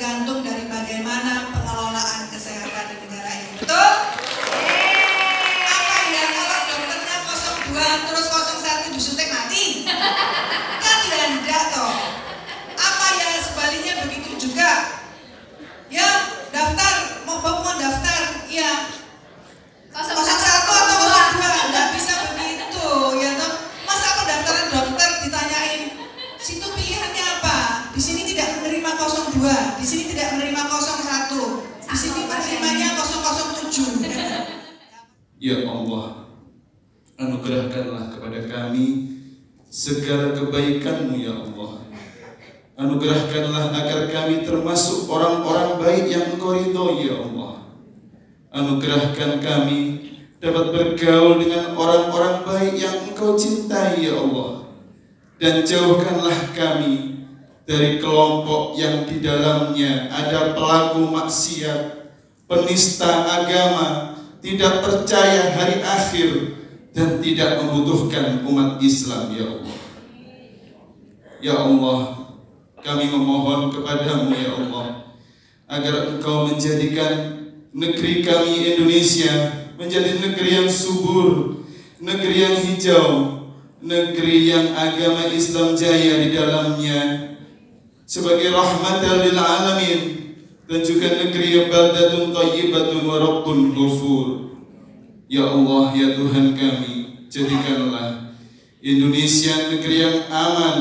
tergantung dari bagaimana pengelolaan kesehatan di negara ini. Betul? Apa ya kalau dokternya 02 terus 01 disuntik mati? Kan tidak toh. Apa ya sebaliknya begitu juga? Ya daftar, mau daftar, ya 01 atau 02 nggak bisa begitu ya toh. Masa pendaftaran dokter ditanyain situ pilihannya apa? Di sini tidak menerima 02, di sini tidak menerima 01, di sini menerimanya 007. Ya Allah, anugerahkanlah kepada kami segala kebaikan-Mu ya Allah. Anugerahkanlah agar kami termasuk orang-orang baik yang Engkau ridhoi ya Allah. Anugerahkan kami dapat bergaul dengan orang-orang baik yang Engkau cintai ya Allah. Dan jauhkanlah kami dari kelompok yang di dalamnya ada pelaku maksiat, penista agama, tidak percaya hari akhir, dan tidak membutuhkan umat Islam ya Allah. Ya Allah, kami memohon kepadamu ya Allah, agar Engkau menjadikan negeri kami Indonesia menjadi negeri yang subur, negeri yang hijau, negeri yang agama Islam jaya di dalamnya, sebagai rahmatan lil alamin, dan juga negeri yang baldatun thayyibatun wa rabbun ghafur. Ya Allah, ya Tuhan kami, jadikanlah Indonesia negeri yang aman,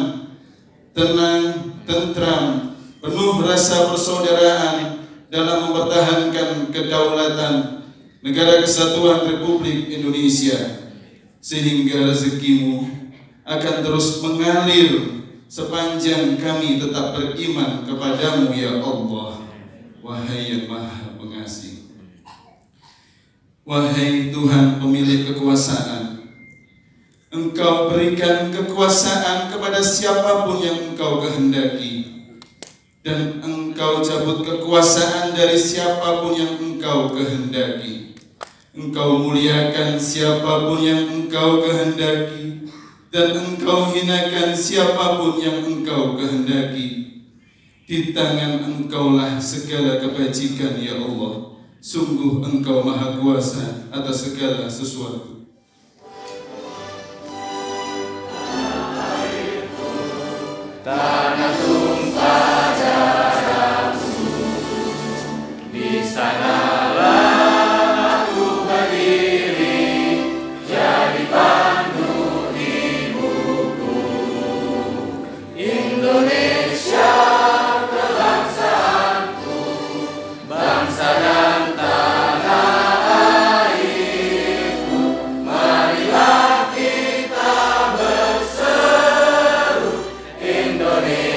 tenang, tentram, penuh rasa persaudaraan dalam mempertahankan kedaulatan Negara Kesatuan Republik Indonesia, sehingga rezeki-Mu akan terus mengalir sepanjang kami tetap beriman kepadamu ya Allah. Wahai yang Maha Pengasih, wahai Tuhan pemilik kekuasaan, Engkau berikan kekuasaan kepada siapapun yang Engkau kehendaki, dan Engkau cabut kekuasaan dari siapapun yang Engkau kehendaki. Engkau muliakan siapapun yang Engkau kehendaki, dan Engkau hinakan siapapun yang Engkau kehendaki. Di tangan Engkaulah segala kebajikan ya Allah. Sungguh Engkau Maha Kuasa atas segala sesuatu. Tanah tumpah darahmu, di sanalah aku berdiri, jadi pandu ibuku. Indonesia kebangsaanku, bangsa dan tanah airku. Marilah kita berseru Indonesia.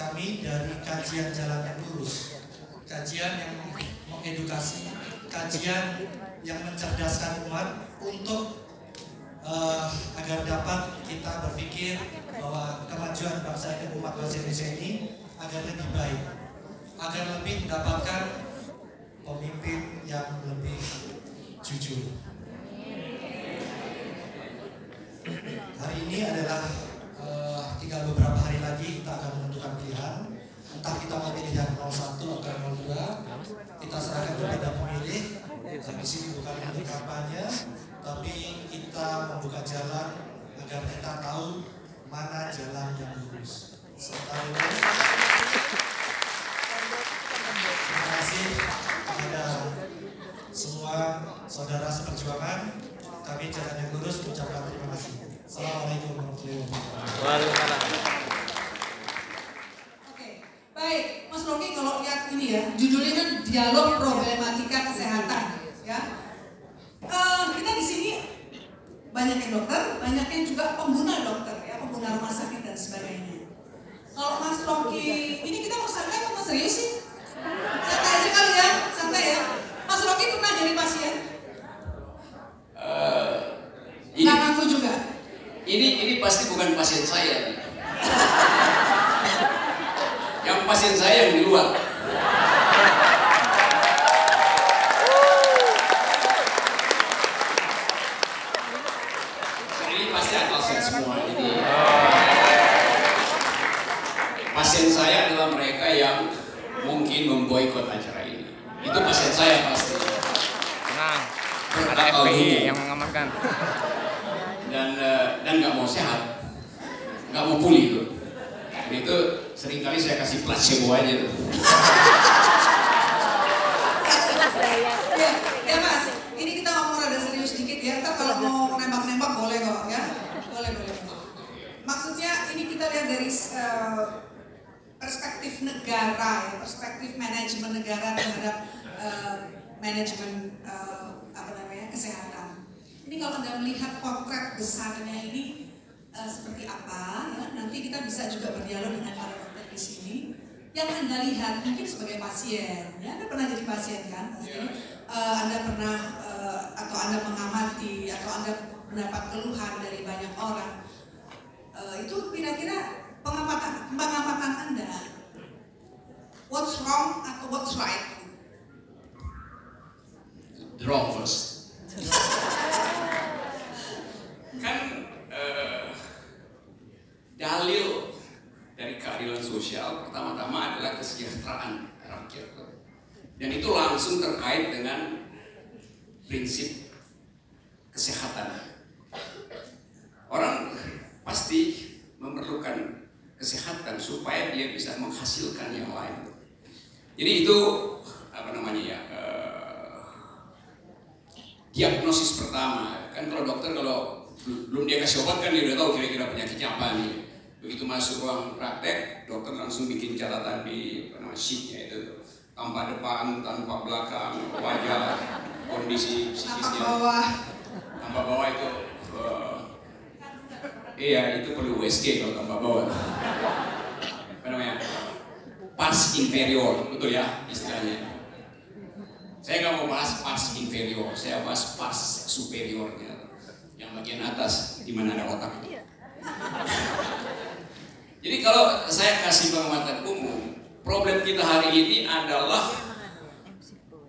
kami dari kajian Jalan yang Lurus, kajian yang mengedukasi, kajian yang mencerdaskan umat untuk agar dapat kita berpikir bahwa kemajuan bangsa dan umat bangsa Indonesia ini agar lebih baik, agar lebih mendapatkan pemimpin yang lebih jujur. Hari ini adalah tinggal beberapa hari lagi kita akan menentukan pilihan. Entah kita memilih yang 01 atau 02, kita serahkan kepada pemilih. Di sini bukan untuk kampanye, tapi kita membuka jalan agar kita tahu mana jalan yang lurus. Terima kasih kepada semua saudara seperjuangan. Kami Jalan yang Lurus mengucapkan terima kasih. Assalamualaikum warahmatullahi wabarakatuh. Oke, baik, Mas Rocky kalau lihat ini ya, judulnya kan dialog problematika kesehatan, ya. Kita di sini banyak yang dokter, banyak yang juga pengguna dokter, ya, pengguna rumah sakit dan sebagainya. Kalau Mas Rocky, ini kita mau santai atau mau serius sih? Santai aja kali ya, santai ya. Mas Rocky pernah jadi pasien? Nggak ngaku juga? Ini pasti bukan pasien saya. Yang pasien saya yang di luar. Ini pasti akal sehat semua. Jadi pasien saya adalah mereka yang mungkin memboikot acara ini. Itu pasien saya pasti. Tenang, ada FPI yang mengamankan. Dan nggak mau sehat, nggak mau pulih tuh. Jadi itu seringkali saya kasih placebo aja tuh. Ya Mas, ini kita ngomong rada serius dikit ya. Ntar kalau mau nembak-nembak boleh kok ya, boleh. Maksudnya ini kita lihat dari perspektif negara, ya, perspektif manajemen negara terhadap manajemen kesehatan. Ini kalau Anda melihat potret besarnya ini seperti apa, ya, nanti kita bisa juga berdialog dengan para dokter di sini. Yang Anda lihat mungkin sebagai pasien, ya, Anda pernah jadi pasien kan? Pasti. Anda pernah atau Anda mengamati atau Anda mendapat keluhan dari banyak orang. Itu kira-kira pengamatan Anda, what's wrong atau what's right? The wrong first. Kan dalil dari keadilan sosial pertama-tama adalah kesejahteraan rakyat, dan itu langsung terkait dengan prinsip kesehatan. Orang pasti memerlukan kesehatan supaya dia bisa menghasilkan yang lain. Jadi itu diagnosis pertama. Kan kalau dokter kalau belum dia kasih obat kan dia udah tahu kira-kira penyakitnya apa nih. Begitu masuk ruang praktek, dokter langsung bikin catatan di sheet-nya itu, tanpa depan, tanpa belakang, wajah, kondisi psikisnya. Tanpa bawah itu iya, itu perlu USG kalau tanpa bawah. Apa namanya? Pars inferior, betul ya istilahnya. Saya nggak mau bahas pars inferior, saya bahas pars superiornya, yang bagian atas di mana ada otak. Jadi kalau saya kasih pengamatan umum, problem kita hari ini adalah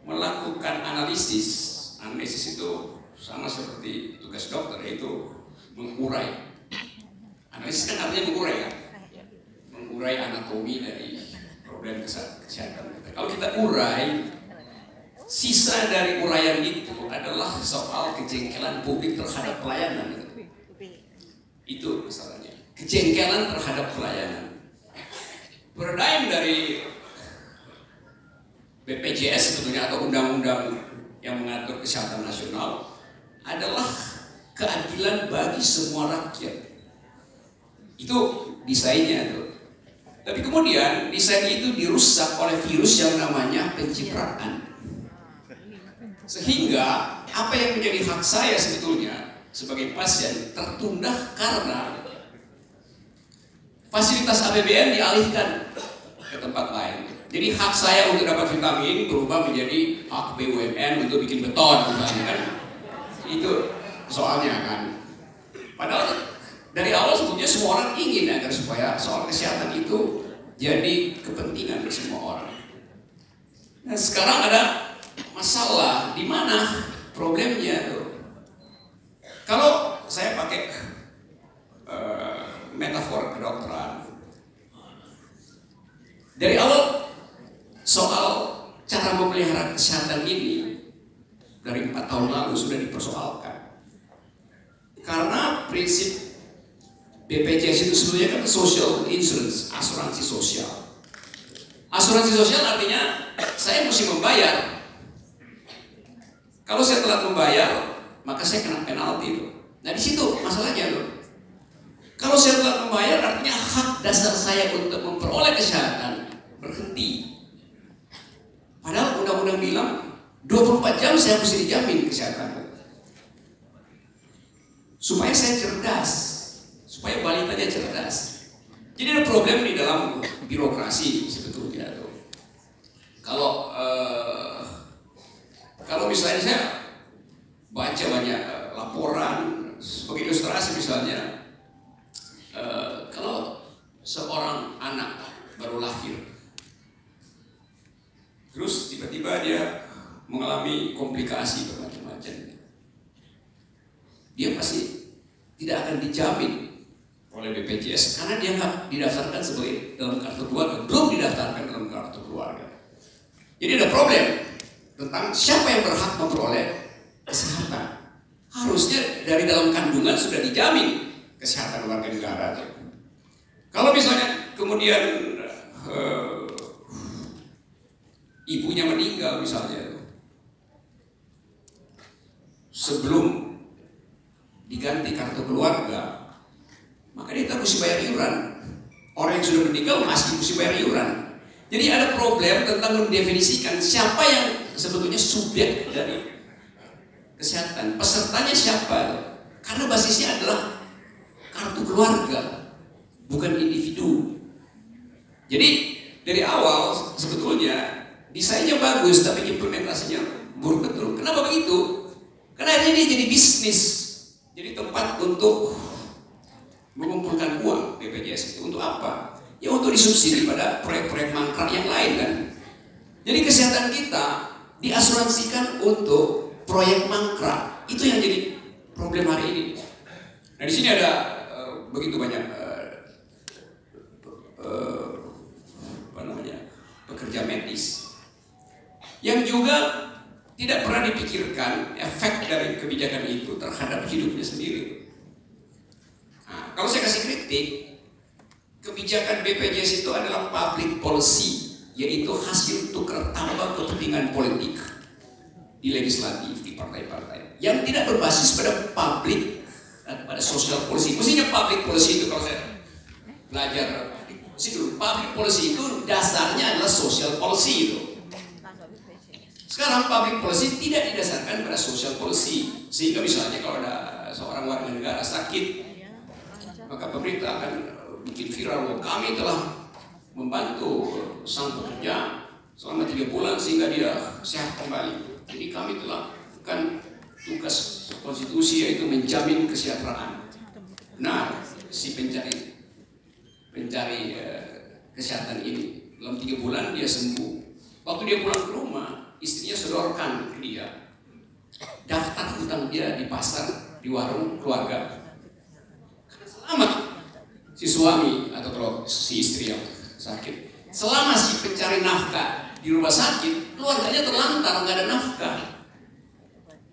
melakukan analisis. Analisis itu sama seperti tugas dokter, yaitu mengurai. Analisis kan artinya mengurai kan? Mengurai anatomi dari problem kesehatan kita. Kalau kita urai, sisa dari uraian itu adalah soal kejengkelan publik terhadap pelayanan. Itu masalahnya, kejengkelan terhadap pelayanan. Paradigm dari BPJS sebetulnya atau undang-undang yang mengatur kesehatan nasional adalah keadilan bagi semua rakyat. Itu desainnya tuh. Tapi kemudian desain itu dirusak oleh virus yang namanya pencitraan. Sehingga apa yang menjadi hak saya sebetulnya sebagai pasien tertunda karena fasilitas APBN dialihkan ke tempat lain. Jadi hak saya untuk dapat vitamin berubah menjadi hak BUMN untuk bikin beton misalnya kan. Itu soalnya kan. Padahal dari awal sebetulnya semua orang ingin agar supaya soal kesehatan itu jadi kepentingan dari semua orang. Nah sekarang ada masalah di mana problemnya tuh. Kalau saya pakai metafor kedokteran, dari awal soal cara memelihara kesehatan ini dari 4 tahun lalu sudah dipersoalkan. Karena prinsip BPJS itu sebenarnya kan social insurance, asuransi sosial. Asuransi sosial artinya saya mesti membayar. Kalau saya telat membayar, maka saya kena penalti tuh. Nah di situ masalahnya tuh. Kalau saya telat membayar artinya hak dasar saya untuk memperoleh kesehatan berhenti. Padahal undang-undang bilang 24 jam saya mesti dijamin kesehatan. Supaya saya cerdas, supaya balitanya cerdas. Jadi ada problem di dalam birokrasi sebetulnya tuh. Kalau misalnya saya baca banyak laporan sebagai ilustrasi misalnya. Kalau seorang anak baru lahir, terus tiba-tiba dia mengalami komplikasi bermacam-macam, dia pasti tidak akan dijamin oleh BPJS karena dia nggak didaftarkan sebagai dalam kartu keluarga, belum didaftarkan dalam kartu keluarga. Jadi ada problem tentang siapa yang berhak memperoleh kesehatan. Harusnya dari dalam kandungan sudah dijamin kesehatan warga negara. Kalau misalnya kemudian ibunya meninggal misalnya, sebelum diganti kartu keluarga, maka dia mesti bayar iuran. Orang yang sudah meninggal masih mesti bayar iuran. Jadi ada problem tentang mendefinisikan siapa yang sebetulnya subjek dari kesehatan, pesertanya siapa. Karena basisnya adalah kartu keluarga, bukan individu. Jadi dari awal sebetulnya desainnya bagus, tapi implementasinya buruk betul. Kenapa begitu? Karena akhirnya dia jadi bisnis, jadi tempat untuk mengumpulkan uang BPJS itu. Untuk apa? Ya untuk disubsidi pada proyek-proyek mangkrak yang lain kan. Jadi kesehatan kita diasuransikan untuk proyek mangkrak. Itu yang jadi problem hari ini. Nah di sini ada begitu banyak pekerja medis yang juga tidak pernah dipikirkan efek dari kebijakan itu terhadap hidupnya sendiri. Nah, kalau saya kasih kritik, kebijakan BPJS itu adalah public policy, yaitu hasil tukar tambah kepentingan politik di legislatif, di partai-partai yang tidak berbasis pada public, pada social policy. Mestinya public policy itu, kalau saya belajar situ, public policy itu dasarnya adalah social policy itu. Sekarang public policy tidak didasarkan pada social policy, sehingga misalnya kalau ada seorang warga negara sakit, maka pemerintah akan bikin viral bahwa kami telah membantu sang pekerja selama 3 bulan sehingga dia sehat kembali. Jadi kami telah kan tugas konstitusi yaitu menjamin kesejahteraan. Nah, si pencari kesehatan ini dalam 3 bulan dia sembuh. Waktu dia pulang ke rumah, istrinya sodorkan ke dia daftar hutang dia di pasar, di warung keluarga. Karena selamat si suami atau kalau si istri yang sakit, selama si pencari nafkah di rumah sakit, keluarganya terlantar, nggak ada nafkah.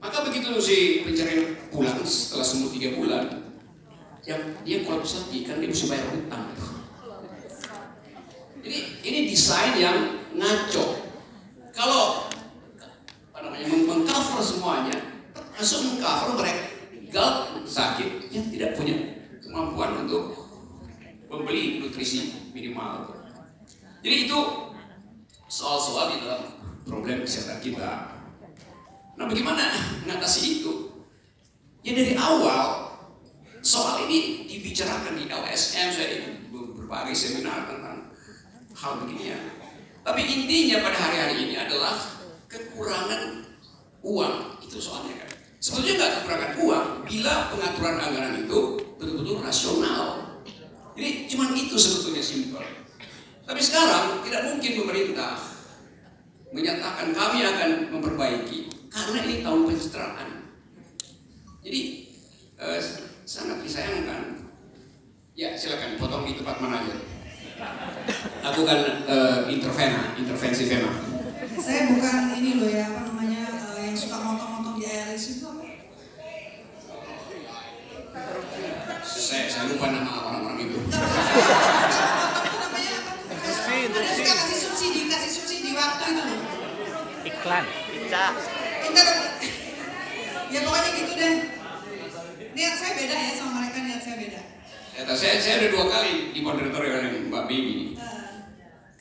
Maka begitu si pencari pulang setelah sembuh 3 bulan, yang dia kolaps lagi karena dia mesti bayar hutang. Jadi ini desain yang ngaco. Kalau mengcover semuanya, langsung mengcover mereka sakit yang tidak punya kemampuan untuk membeli nutrisi minimal. Jadi itu soal-soal di dalam problem kesehatan kita. Nah, bagaimana mengatasi itu? Ya dari awal soal ini dibicarakan di LSM, saya ikut berbagai seminar tentang hal beginian. Tapi intinya pada hari-hari ini adalah kekurangan uang, itu soalnya kan. Sebetulnya nggak kekurangan uang bila pengaturan anggaran itu betul-betul rasional. Jadi cuman itu sebetulnya simpel. Tapi sekarang tidak mungkin pemerintah menyatakan kami akan memperbaiki karena ini tahun pencitraan. Jadi sangat disayangkan. Ya silakan potong di tempat mana aja. Lakukan intervensi vena. Saya bukan ini loh ya, apa namanya, yang suka motong-motong di ALS itu apa? Saya lupa nama orang-orang itu. Ada suka kasih subsidi waktu itu loh. Iklan. Ya pokoknya gitu deh. Niat saya beda ya sama mereka, niat saya beda. Ya, saya udah 2 kali di moderator dengan Mbak Baby.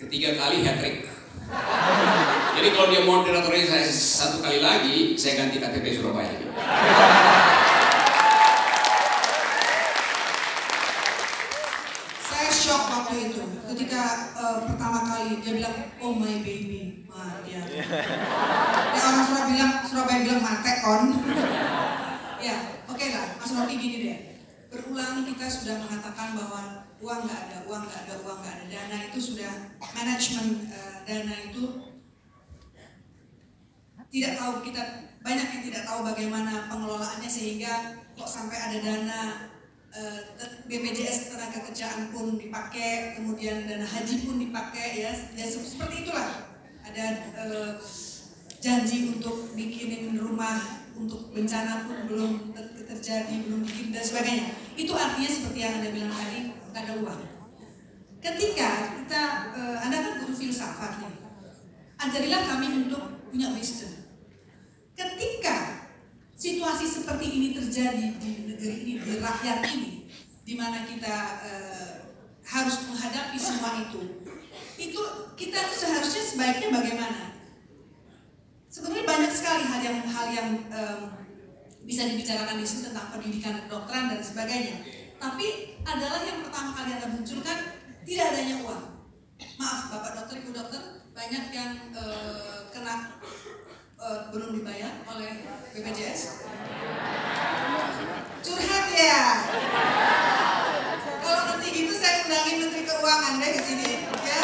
Ketiga kali hat-trick. Jadi kalau dia moderatornya saya 1 kali lagi, saya ganti KTP Surabaya. Saya shock waktu itu ketika pertama kali dia bilang oh my baby, dia orang Surabaya bilang mate kon. Ya oke lah, Mas Rocky gini deh, berulang kita sudah mengatakan bahwa uang nggak ada, dana itu sudah manajemen dana itu tidak tahu, kita banyak yang tidak tahu bagaimana pengelolaannya sehingga kok sampai ada dana BPJS Ketenagakerjaan pun dipakai, kemudian dana haji pun dipakai, ya seperti itulah. Ada janji untuk bikinin rumah untuk bencana pun belum terjadi, belum bikin dan sebagainya. Itu artinya seperti yang Anda bilang tadi, nggak ada uang. Ketika kita, Anda kan guru filsafat nih, ajarilah kami untuk punya wisdom. Ketika situasi seperti ini terjadi di negeri ini, di rakyat ini, di mana kita harus menghadapi semua itu kita seharusnya sebaiknya bagaimana? Sebenarnya banyak sekali hal yang bisa dibicarakan di sini tentang pendidikan kedokteran dan sebagainya. Tapi adalah yang pertama kali Anda munculkan tidak adanya uang. Maaf Bapak Dokter, Ibu Dokter, banyak yang kena belum dibayar oleh BPJS. Curhat ya. Kalau nanti gitu saya undangin Menteri Keuangan deh ke sini, ya.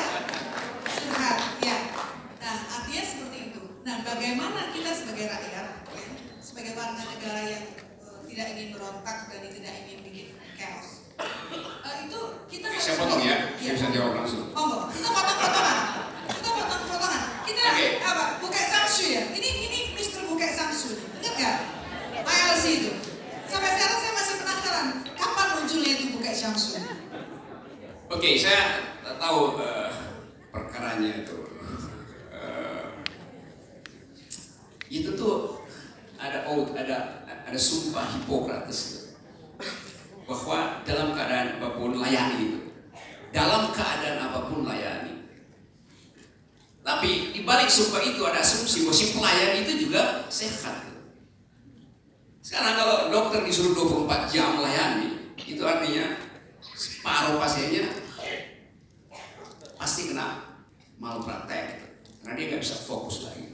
Curhat, ya. Nah, artinya seperti itu. Nah, bagaimana kita sebagai rakyat, ya, sebagai warga negara yang tidak ingin berontak dan tidak ingin bikin chaos, itu kita harus. Saya potong ya, saya bisa jawab langsung. Oh, kita potong-potongan. Kita apa? Bukai Samsu ya. Ini Mr. Bukai Samsu. Ingat nggak? ILC itu. Sampai sekarang saya masih penasaran kapan munculnya itu Bukai Samsu. Oke, saya tahu perkaranya itu. Itu tuh ada oath, ada sumpah Hippocrates bahwa dalam keadaan apapun layani itu. Dalam keadaan apapun layani. Tapi di balik sumpah itu ada asumsi bahwa si pelayan itu juga sehat. Sekarang kalau dokter disuruh 24 jam melayani, itu artinya separuh pasiennya pasti kena malpraktek, karena dia nggak bisa fokus lagi.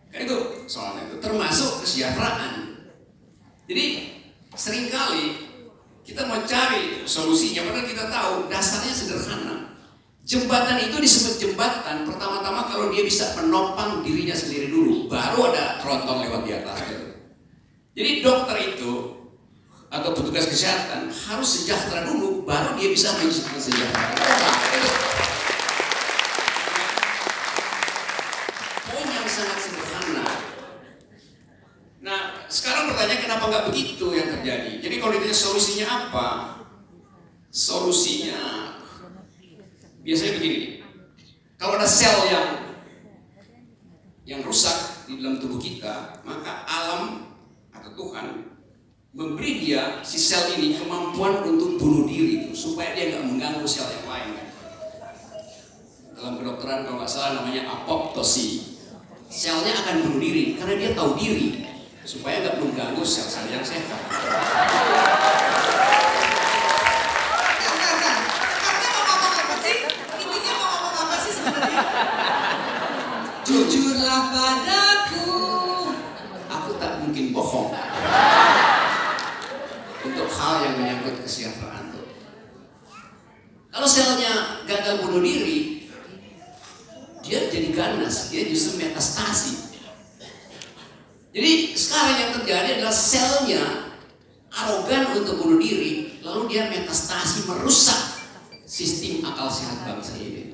Kan itu soalnya itu termasuk kesejahteraan. Jadi seringkali kita mau cari solusinya, padahal kita tahu dasarnya sederhana. Jembatan itu disebut jembatan pertama-tama kalau dia bisa menopang dirinya sendiri dulu, baru ada tronton lewat di atas. Jadi dokter itu atau petugas kesehatan harus sejahtera dulu, baru dia bisa mensejahterakan orang. Poin yang sangat sederhana. Nah, sekarang pertanyaan kenapa nggak begitu yang terjadi? Jadi kalau ditanya solusinya apa? Solusinya biasanya begini, kalau ada sel yang rusak di dalam tubuh kita, maka alam atau Tuhan memberi dia si sel ini kemampuan untuk bunuh diri itu, supaya dia nggak mengganggu sel yang lain. Dalam kedokteran kalau nggak salah namanya apoptosi. Selnya akan bunuh diri karena dia tahu diri, supaya nggak mengganggu sel-sel yang sehat. Jujurlah padaku. Aku tak mungkin bohong untuk hal yang menyangkut kesejahteraan tuh. Kalau selnya gagal bunuh diri, dia jadi ganas, dia justru metastasi. Jadi sekarang yang terjadi adalah selnya arogan untuk bunuh diri, lalu dia metastasi merusak sistem akal sehat bangsa ini.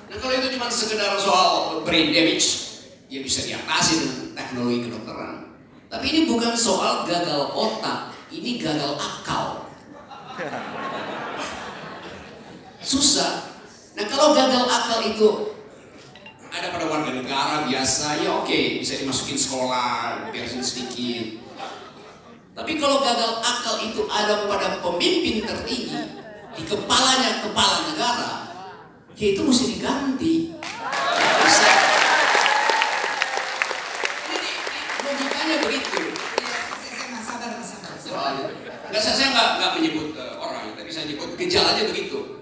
Nah kalau itu cuma sekedar soal brain damage, ya bisa diatasi dengan teknologi kedokteran. Tapi ini bukan soal gagal otak, ini gagal akal. Susah. Nah kalau gagal akal itu ada pada warga negara biasa, ya oke, bisa dimasukin sekolah, beresin sedikit. Tapi kalau gagal akal itu ada pada pemimpin tertinggi, di kepalanya kepala negara, ya itu mesti diganti. Bisa. Jadi logikanya begitu. Saya sabar. Saya nggak menyebut orang, tapi saya nyebut gejalanya begitu.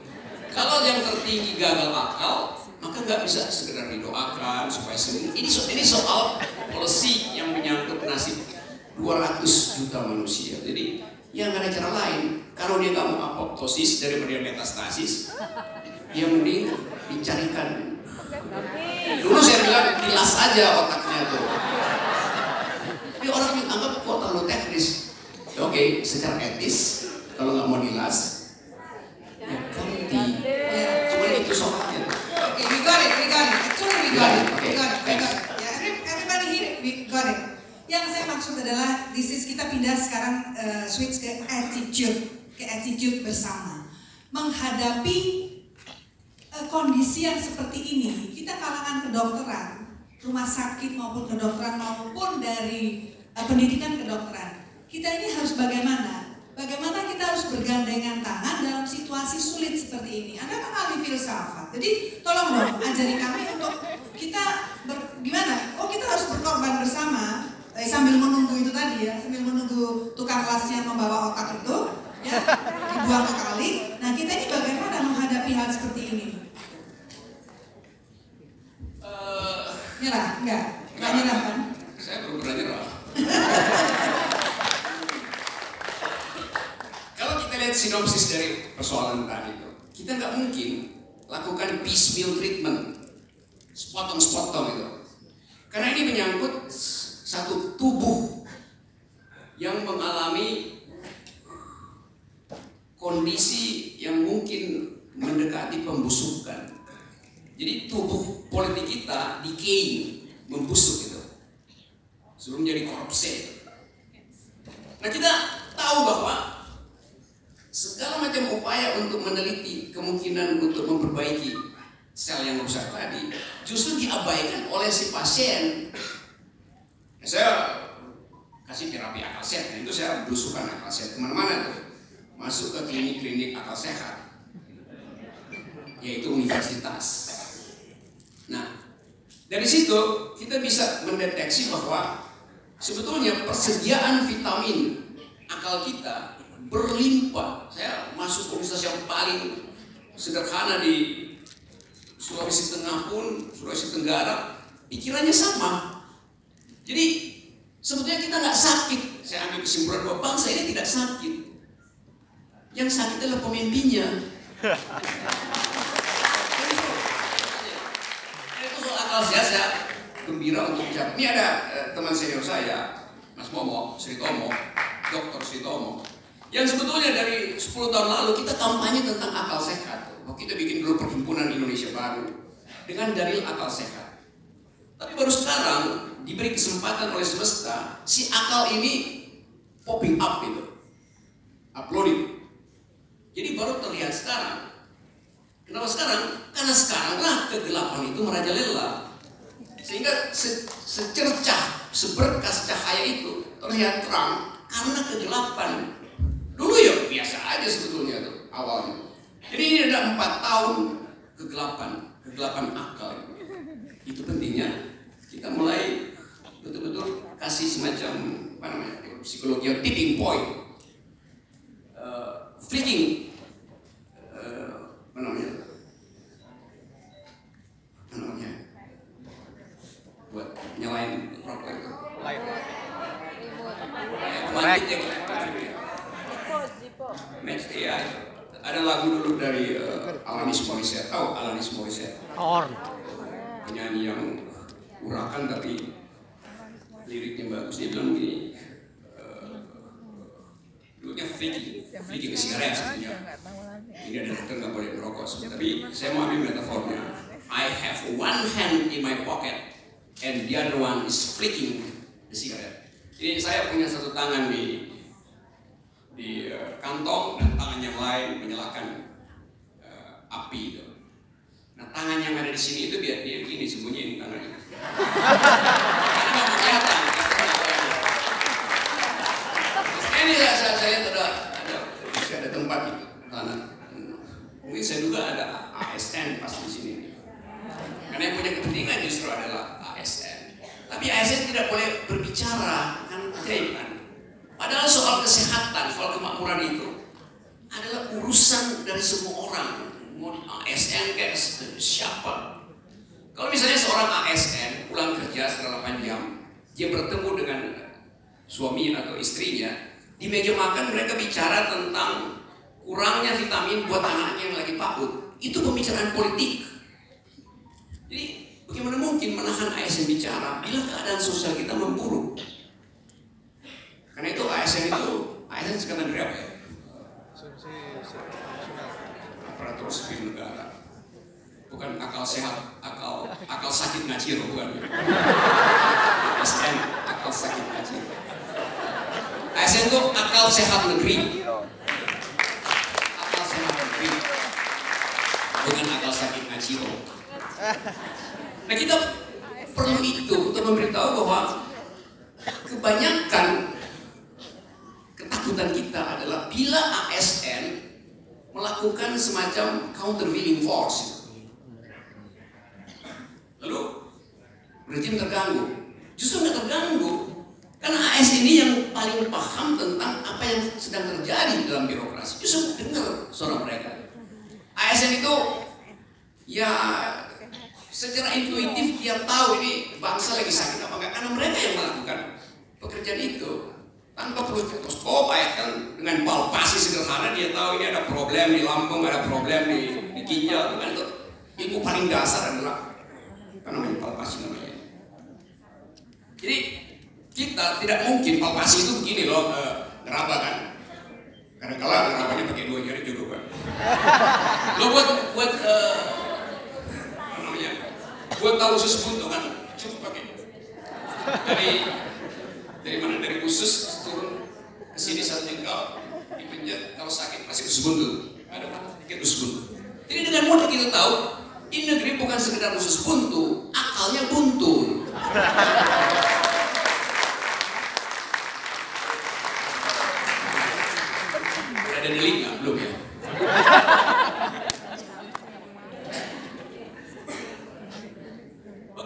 Kalau yang tertinggi gagal akal, maka nggak bisa sekedar didoakan supaya sembuh. Ini soal policy yang menyangkut nasib 200 juta manusia. Jadi ya nggak ada cara lain. Kalau dia nggak mau apoptosis daripada dia metastasis, ya mending dicarikan. Dulu saya bilang dilas aja otaknya tuh. Tapi orang yang anggap kok terlalu teknis. Ya, oke, secara etis kalau nggak mau dilas, ya ganti. Cuma itu soalnya. Okay, we got it. Actually, we got it. Okay, We got it. thanks. Yeah, everybody here, we got it. Yang saya maksud adalah, kita pindah sekarang switch ke attitude bersama. Menghadapi kondisi yang seperti ini, kita kalangan kedokteran, rumah sakit maupun kedokteran maupun dari pendidikan kedokteran, kita ini harus bagaimana? Bagaimana kita harus bergandengan tangan dalam situasi sulit seperti ini. Anda kan ahli filsafat, jadi tolong dong ajari kami untuk kita gimana? Oh, kita harus berkorban bersama sambil menunggu itu tadi ya, sambil menunggu tukang lasnya membawa otak itu, ya dibuang ke kali. Nah kita ini bagaimana menghadapi hal seperti ini? Nyerah? Enggak nyerah kan? Saya belum pernah nyerah. Kalau kita lihat sinopsis dari persoalan tadi itu, kita nggak mungkin lakukan piecemeal treatment, sepotong-sepotong itu, karena ini menyangkut satu tubuh yang mengalami kondisi yang mungkin mendekati pembusukan. Jadi tubuh politik kita decaying, membusuk itu, sebelum jadi korupsi. Nah kita tahu bahwa segala macam upaya untuk meneliti kemungkinan untuk memperbaiki sel yang rusak tadi justru diabaikan oleh si pasien. Saya kasih terapi akal sehat, itu saya berusukan akal sehat kemana-mana tuh, masuk ke klinik-klinik akal sehat, yaitu universitas. Nah, dari situ kita bisa mendeteksi bahwa sebetulnya persediaan vitamin akal kita berlimpah. Saya masuk universitas yang paling sederhana di Sulawesi Tengah pun, Sulawesi Tenggara, pikirannya sama. Jadi sebetulnya kita nggak sakit. Saya ambil kesimpulan bahwa bangsa ini tidak sakit. Yang sakit adalah pemimpinnya. Itu soal akal sehat, saya gembira untuk bicara. Ini ada teman senior saya, Mas Momo, Sritomo, Dr. Sritomo, yang sebetulnya dari 10 tahun lalu kita kampanye tentang akal sehat. Kita bikin dulu Perhimpunan Indonesia Baru dengan dalil akal sehat. Tapi baru sekarang diberi kesempatan oleh semesta, si akal ini popping up itu, uploading. Jadi baru terlihat sekarang. Kenapa sekarang? Karena sekaranglah kegelapan itu merajalela, sehingga secercah, seberkas cahaya itu terlihat terang karena kegelapan. Dulu ya biasa aja sebetulnya tuh awalnya. Jadi ini ada 4 tahun kegelapan akal. Itu pentingnya kita mulai betul-betul kasih semacam psikologi tipping point, flicking Ada lagu dulu dari Alanis Morissette. Tahu Alanis Morissette? Penyanyi yang urakan tapi liriknya bagus. Dia bilang begini, dulunya Vicky ke sigaret sebenarnya. Ini ada dokter nggak boleh merokok. Tapi saya mau ambil metafornya. I have one hand in my pocket and the other one is flicking the cigarette. Jadi saya punya satu tangan di kantong dan tangan yang lain menyalakan api itu. Nah, tangan yang ada di sini itu biar dia begini sembunyiin tangannya. Karena nggak kelihatan. Ini saya lihat ada tempat di tanah. Mungkin saya juga ada ASN pas di sini. Karena yang punya kepentingan justru adalah ASN. Tapi ASN tidak boleh berbicara, kan ajaib kan. Padahal soal kesehatan, soal kemakmuran itu adalah urusan dari semua orang. Mau ASN kayak siapa. Kalau misalnya seorang ASN pulang kerja setelah 8 jam, dia bertemu dengan suami atau istrinya, di meja makan mereka bicara tentang kurangnya vitamin buat anaknya yang lagi PAUD. Itu pembicaraan politik. Jadi bagaimana mungkin menahan ASN bicara bila keadaan sosial kita memburuk? Karena itu ASN singkatan dari apa ya? Aparatur sipil negara. Bukan akal sehat, akal sakit ngaciro, bukan. ASN, akal sakit ngaciro. ASN itu akal sehat negeri. Akal sehat negeri. Bukan akal sakit ngaciro. Nah, kita perlu itu untuk memberitahu bahwa kebanyakan ketakutan kita adalah bila ASN melakukan semacam countervailing force. Lalu rejim terganggu. Justru nggak terganggu. Karena ASN ini yang paling paham tentang apa yang sedang terjadi dalam birokrasi. Justru dengar suara mereka. ASN itu ya secara intuitif dia tahu ini bangsa lagi sakit apa enggak, karena mereka yang melakukan pekerjaan itu tanpa perlu stetoskop, kan dengan palpasi sederhana dia tahu ini ada problem di lambung, ada problem di ginjal. Kan itu ilmu paling dasar adalah namanya palpasi namanya. Jadi kita tidak mungkin palpasi itu begini loh, ngeraba kan, karena kalau ngerabanya pakai 2 jari cukup kan. Lo buat tahu usus buntu kan cukup pakai dari mana, dari usus turun ke sini 1 jengkal dipenjat. Kalau sakit masih usus buntu, ada sedikit usus buntu. Jadi dengan mudah kita tahu ini negeri bukan sekedar usus buntu, akalnya buntu. Ada delik nggak? Belum ya.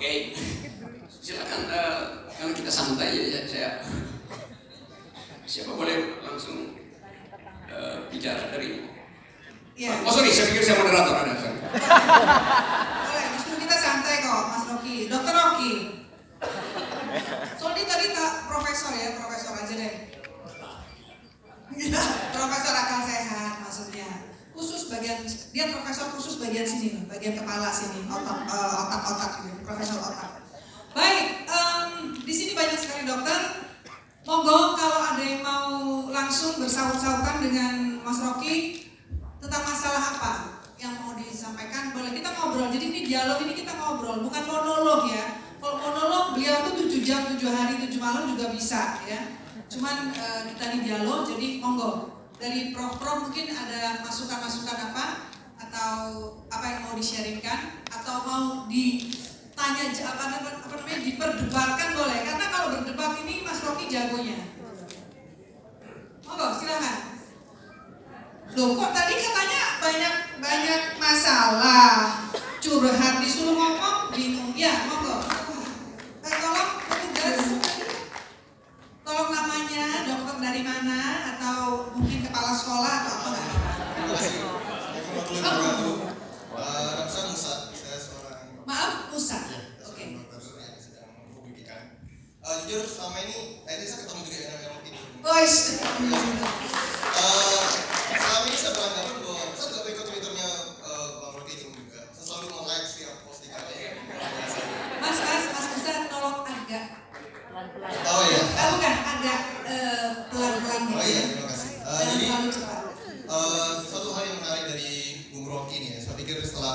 Oke, silakan kalau kita santai ya, siapa boleh langsung bicara dari. Iya. Oh sorry, saya pikir saya moderator ada. Boleh, justru kita santai kok, Mas Rocky, Dokter Rocky. Soalnya tadi profesor aja deh. Profesor akal sehat maksudnya. Khusus bagian, dia profesor khusus bagian sini loh, bagian kepala sini, otak gitu, profesor otak. Baik, di sini banyak sekali dokter. Monggo kalau ada yang mau langsung bersaut-sautan dengan Mas Rocky tentang masalah apa yang mau disampaikan, boleh kita ngobrol. Jadi ini dialog, ini kita ngobrol, bukan monolog ya. Kalau monolog beliau tuh 7 jam, 7 hari, 7 malam juga bisa ya. Cuman kita ini dialog, jadi monggo. Dari Prof mungkin ada masukan-masukan apa atau apa yang mau di-sharingkan atau mau ditanya apa namanya diperdebatkan boleh, karena kalau berdebat ini Mas Rocky jagonya. Monggo silakan. Loh kok tadi katanya banyak masalah, curhat disuruh ngomong bingung ya, monggo. Tolong petugas. Tolong namanya, dokter dari mana, atau mungkin kepala sekolah atau apa nggak? Saya Musa, saya seorang. Maaf, Musa. Oke. Dokter yang sedang mempublikkan. Jujur selama ini, tadi saya ketemu juga dengan yang ini. Oh, selama ini saya beranggapan bahwa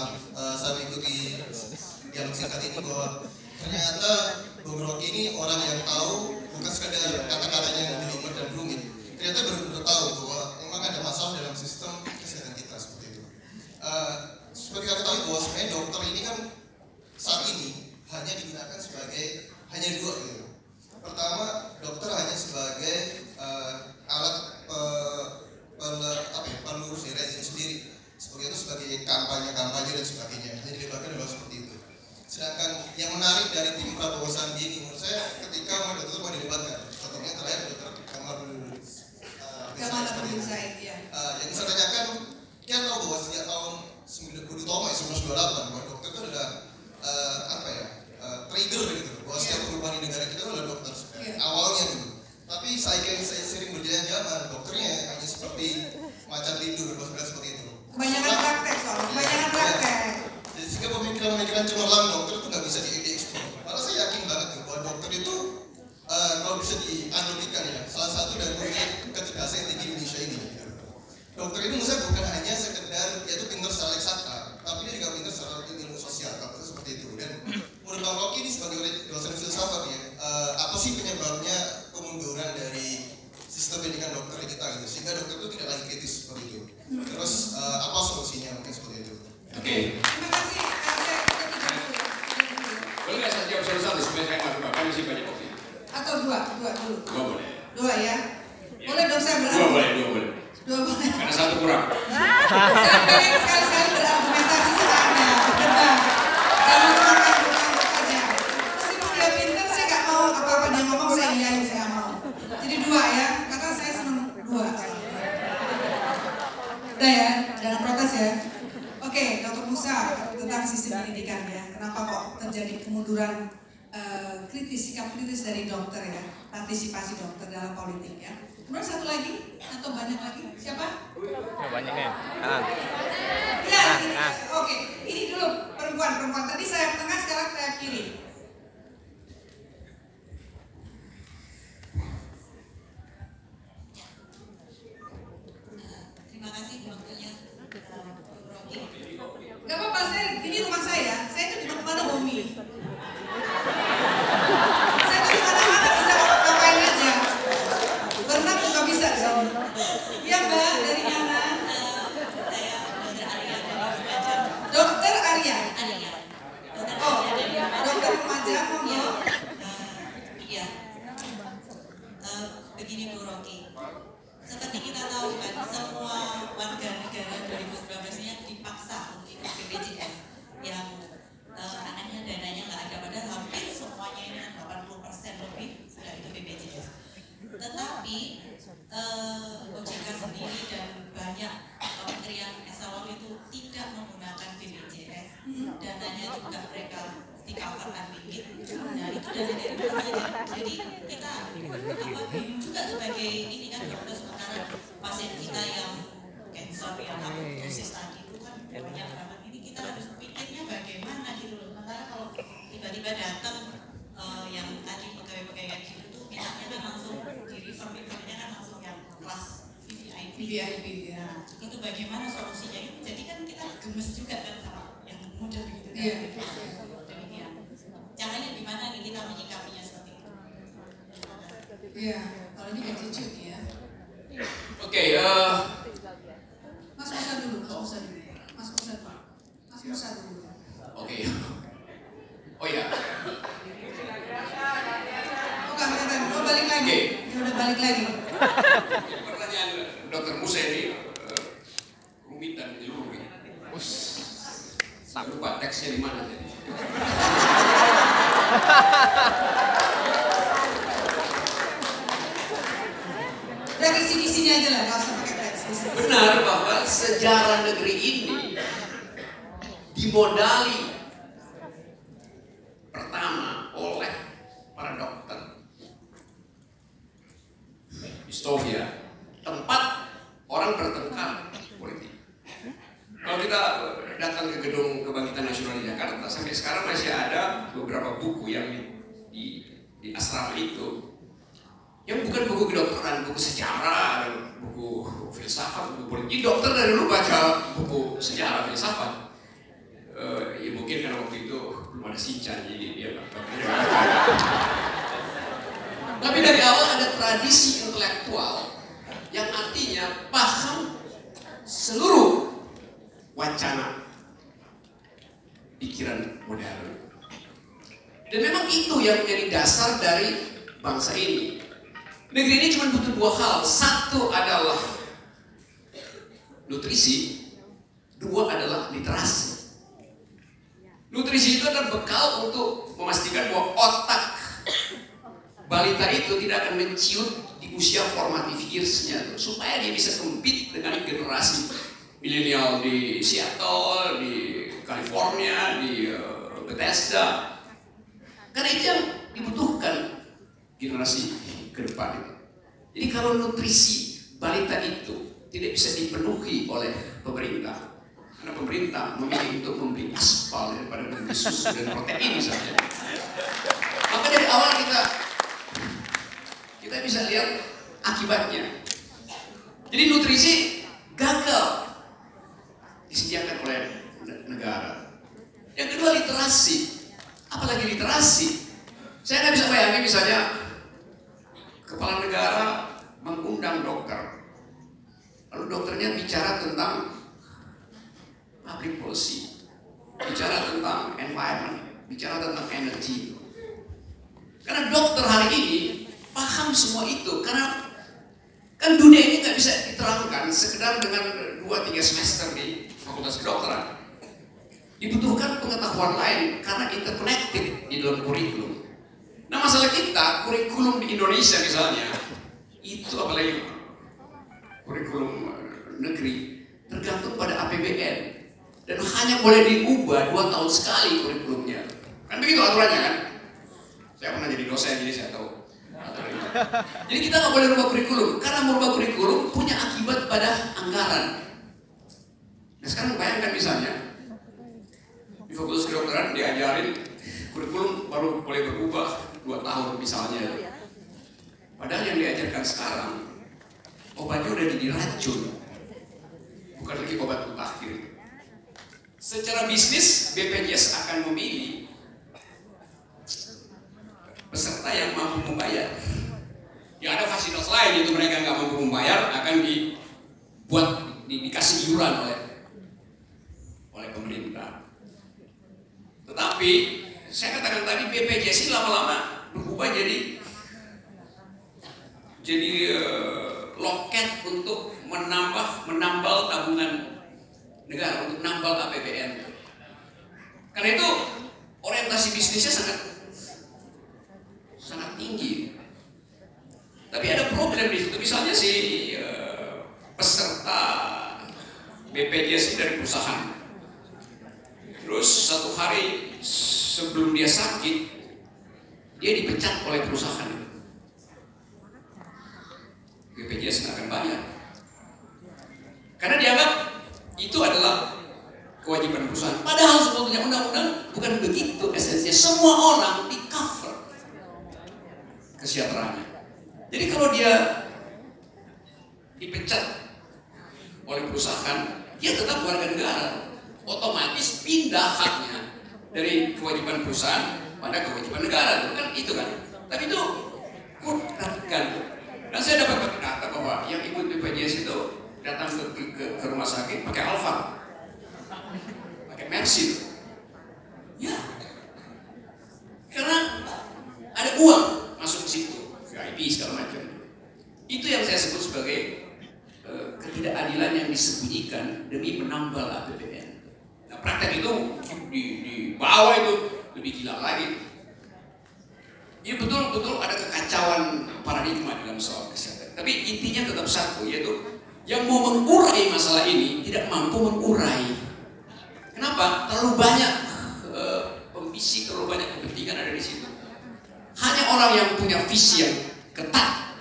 setelah saya mengikuti dialog singkat ini bahwa ternyata Bung Rocky ini orang yang tahu bukan sekadar kata-katanya yang jelimet dan rumit. Ternyata benar-benar tahu bahwa memang ada masalah dalam sistem kesehatan kita seperti itu. Seperti kita tahu bahwa sebenarnya dokter ini kan saat ini hanya digunakan sebagai hanya dua gitu. Pertama, dokter hanya sebagai alat pelurus rezim sendiri. Sebagai itu sebagai kampanye dan sebagainya. Hanya dilibatkan adalah seperti itu. Sedangkan yang menarik dari tim Prabowo Sandi ini menurut saya ketika dokter mau dilibatkan. Contohnya terakhir dokter Kamarudin Said ya. Yang saya tanyakan, kita tahu bahwa sejak tahun 1928 bahwa dokter itu adalah trigger gitu. Bahwa setiap perubahan di negara kita adalah dokter. Awalnya dulu. Tapi saya sering berjalan zaman, dokternya hanya seperti macan tidur, seperti itu. Kebanyakan praktek soalnya, kebanyakan praktek. Jadi sehingga pemikiran cemerlang dokter itu nggak bisa diekspor. Malah saya yakin banget tuh bahwa dokter itu kalau bisa dianalogikan ya, salah satu dari kecerdasan yang tinggi Indonesia ini. Gitu. Dokter itu menurut saya bukan hanya sekedar dia itu pintar secara eksakta, tapi dia juga pintar secara ilmu sosial, kalau seperti itu. Dan menurut Bang Rocky ini sebagai dosen filsafat ya, apa sih penyebabnya kemunduran dari sistem pendidikan dokter kita gitu, sehingga dokter itu tidak lagi kritis seperti itu. Terus apa solusinya mungkin seperti itu? Oke. Terima kasih. Boleh nggak saya jawab satu-satu supaya saya nggak lupa? Kan masih banyak opsi. Atau dua dulu. Dua boleh. Dua ya. Boleh dong saya berarti. Dua boleh. Dua boleh. Karena satu kurang. Saya pengen sekali-sekali berargumentasi sama Anda, berdebat. Jangan cuma ngomong saja. Meskipun dia pintar, saya nggak mau apa-apa dia ngomong saya iyain, saya nggak mau. Jadi dua ya, kata saya senang dua. Udah ya, jangan protes ya. Oke, Dr. Musa tentang sistem pendidikan ya. Kenapa kok terjadi kemunduran sikap kritis dari dokter ya, partisipasi dokter dalam politik ya. Kemudian satu lagi atau banyak lagi? Siapa? Banyaknya. Ya, oke. Ini dulu perempuan. Tadi saya tengah, sekarang saya kiri. Terima kasih waktunya. Gak apa-apa, ini rumah saya. Saya itu di mana Bumi. Saya tuh di mana-mana bisa ngapain aja. Berenang juga bisa di sini. Iya Mbak, dari mana? Saya Dr. Arya dari Lumajang. Dokter Arya. Dokter Arya dari Lumajang. Dokter Lumajang, monggo. Iya. Begini Bu Rocky. Seperti kita tahu kan, semua warga negara 2019 ini dipaksa untuk ikut BPJS yang anaknya dananya nggak ada, padahal hampir semuanya ini 80% lebih sudah ikut BPJS. Tetapi OJK sendiri dan banyak kementerian eselon itu tidak menggunakan BPJS, dananya juga mereka dikabarkan dikit. Nah itu dari mana? Jadi kita bingung juga sebagai ini kan dokter, sementara pasien kita yang cancer yang dosis tadi itu kan banyak banget, ini kita harus pikirnya bagaimana gitu loh. Sementara kalau tiba-tiba datang yang tadi pegawai-pegawai kayak gitu tuh minatnya kan langsung di refernya kan langsung yang kelas VIP ya. Itu bagaimana solusinya? Jadi kan kita gemes juga kan sama yang muda begitu kan. Demikian. Caranya gimana nih kita menyikapinya seperti itu? Iya, kalau ini attitude ya. Oke, Mas Musa dulu. Oke. Oh ya. Oh nggak kelihatan, balik lagi. Oke. Ya udah balik lagi. Pertanyaan Dokter Musa ini rumit dan menyeluruh. Saya lupa teksnya di mana tadi. Dari sini aja lah, nggak usah pakai teks. Benar bahwa sejarah negeri ini dimodali pertama oleh para dokter. Dystopia, tempat orang bertengkar politik. Kalau kita datang ke gedung Kebangkitan Nasional di Jakarta, sampai sekarang masih ada beberapa buku yang di asrama itu yang bukan buku kedokteran, buku sejarah, buku filsafat, buku politik. Dokter dari dulu baca buku sejarah filsafat. ada Sinchan jadi dia. Tapi dari awal ada tradisi intelektual yang artinya paham seluruh wacana pikiran modern. Dan memang itu yang menjadi dasar dari bangsa ini. Negeri ini cuma butuh dua hal. Satu adalah nutrisi, dua adalah literasi. Nutrisi itu adalah bekal untuk memastikan bahwa otak balita itu tidak akan menciut di usia formative years-nya, supaya dia bisa compete dengan generasi milenial di Seattle, di California, di Bethesda. Karena itu yang dibutuhkan generasi ke depan itu. Jadi kalau nutrisi balita itu tidak bisa dipenuhi oleh pemerintah, karena pemerintah memilih untuk membeli aspal daripada membeli susu dan protein misalnya, maka dari awal kita bisa lihat akibatnya. Jadi nutrisi gagal disediakan oleh negara. Yang kedua literasi. Apalagi literasi. Saya nggak bisa bayangin misalnya kepala negara mengundang dokter, lalu dokternya bicara tentang public policy, bicara tentang environment, bicara tentang energy. Karena dokter hari ini paham semua itu, karena kan dunia ini nggak bisa diterangkan sekedar dengan 2-3 semester di fakultas kedokteran. Dibutuhkan pengetahuan lain karena interconnected di dalam kurikulum. Nah masalah kita, kurikulum di Indonesia misalnya, itu apalagi kurikulum negeri, tergantung pada APBN. Dan hanya boleh diubah 2 tahun sekali kurikulumnya. Kan begitu aturannya kan? Saya pernah jadi dosen, jadi saya tahu. Jadi kita nggak boleh rubah kurikulum, karena merubah kurikulum punya akibat pada anggaran. Nah sekarang bayangkan misalnya, di fakultas kedokteran diajarin kurikulum baru boleh berubah 2 tahun misalnya. Padahal yang diajarkan sekarang obatnya udah jadi racun, bukan lagi obat mutakhir. Secara bisnis BPJS akan memilih peserta yang mampu membayar. Yang ada fasilitas lain itu mereka nggak mampu membayar akan dikasih iuran oleh pemerintah. Tetapi saya katakan tadi BPJS ini lama-lama berubah jadi loket untuk menambal tabungan negara, untuk menambal APBN. Karena itu orientasi bisnisnya sangat tinggi. Tapi ada problem di situ. Misalnya si peserta BPJS ini dari perusahaan. Terus satu hari sebelum dia sakit, dia dipecat oleh perusahaan. BPJS nggak akan bayar. Karena dianggap itu adalah kewajiban perusahaan. Padahal sebetulnya undang-undang bukan begitu esensinya. Semua orang di cover kesejahteraannya. Jadi kalau dia dipecat oleh perusahaan, dia tetap warga negara. Otomatis pindah haknya dari kewajiban perusahaan pada kewajiban negara, kan itu kan. Tapi itu kan. Dan saya dapat data bahwa yang ikut BPJS itu datang ke rumah sakit pakai Alfa, pakai Mercy, ya, karena ada uang masuk ke situ, VIP segala macam. Itu yang saya sebut sebagai ketidakadilan yang disembunyikan demi menambal APBN. Nah, praktek itu di bawah itu lebih gila lagi. Ya betul-betul ada kekacauan paradigma dalam soal kesehatan. Tapi intinya tetap satu, yaitu yang mau mengurai masalah ini tidak mampu mengurai. Kenapa? Terlalu banyak pembisik, terlalu banyak kepentingan ada di situ. Hanya orang yang punya visi yang ketat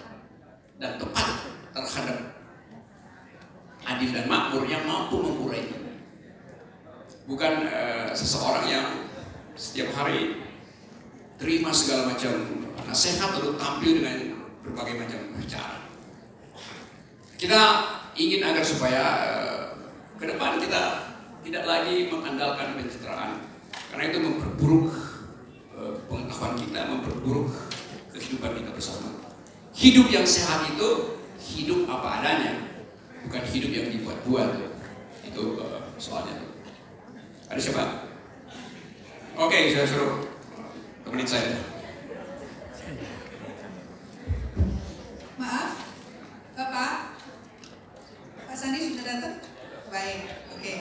dan tepat terhadap adil dan makmur yang mampu mengurai itu. Bukan seseorang yang setiap hari terima segala macam nasihat lalu tampil dengan berbagai macam cara. Kita ingin agar supaya ke depan kita tidak lagi mengandalkan pencitraan Karena itu memperburuk pengetahuan kita, memperburuk kehidupan kita bersama. Hidup yang sehat itu hidup apa adanya, bukan hidup yang dibuat-buat. Itu soalnya. Ada siapa? Oke, saya suruh temenin saya. Maaf, Bapak, Pak Sandi sudah datang? Baik, oke.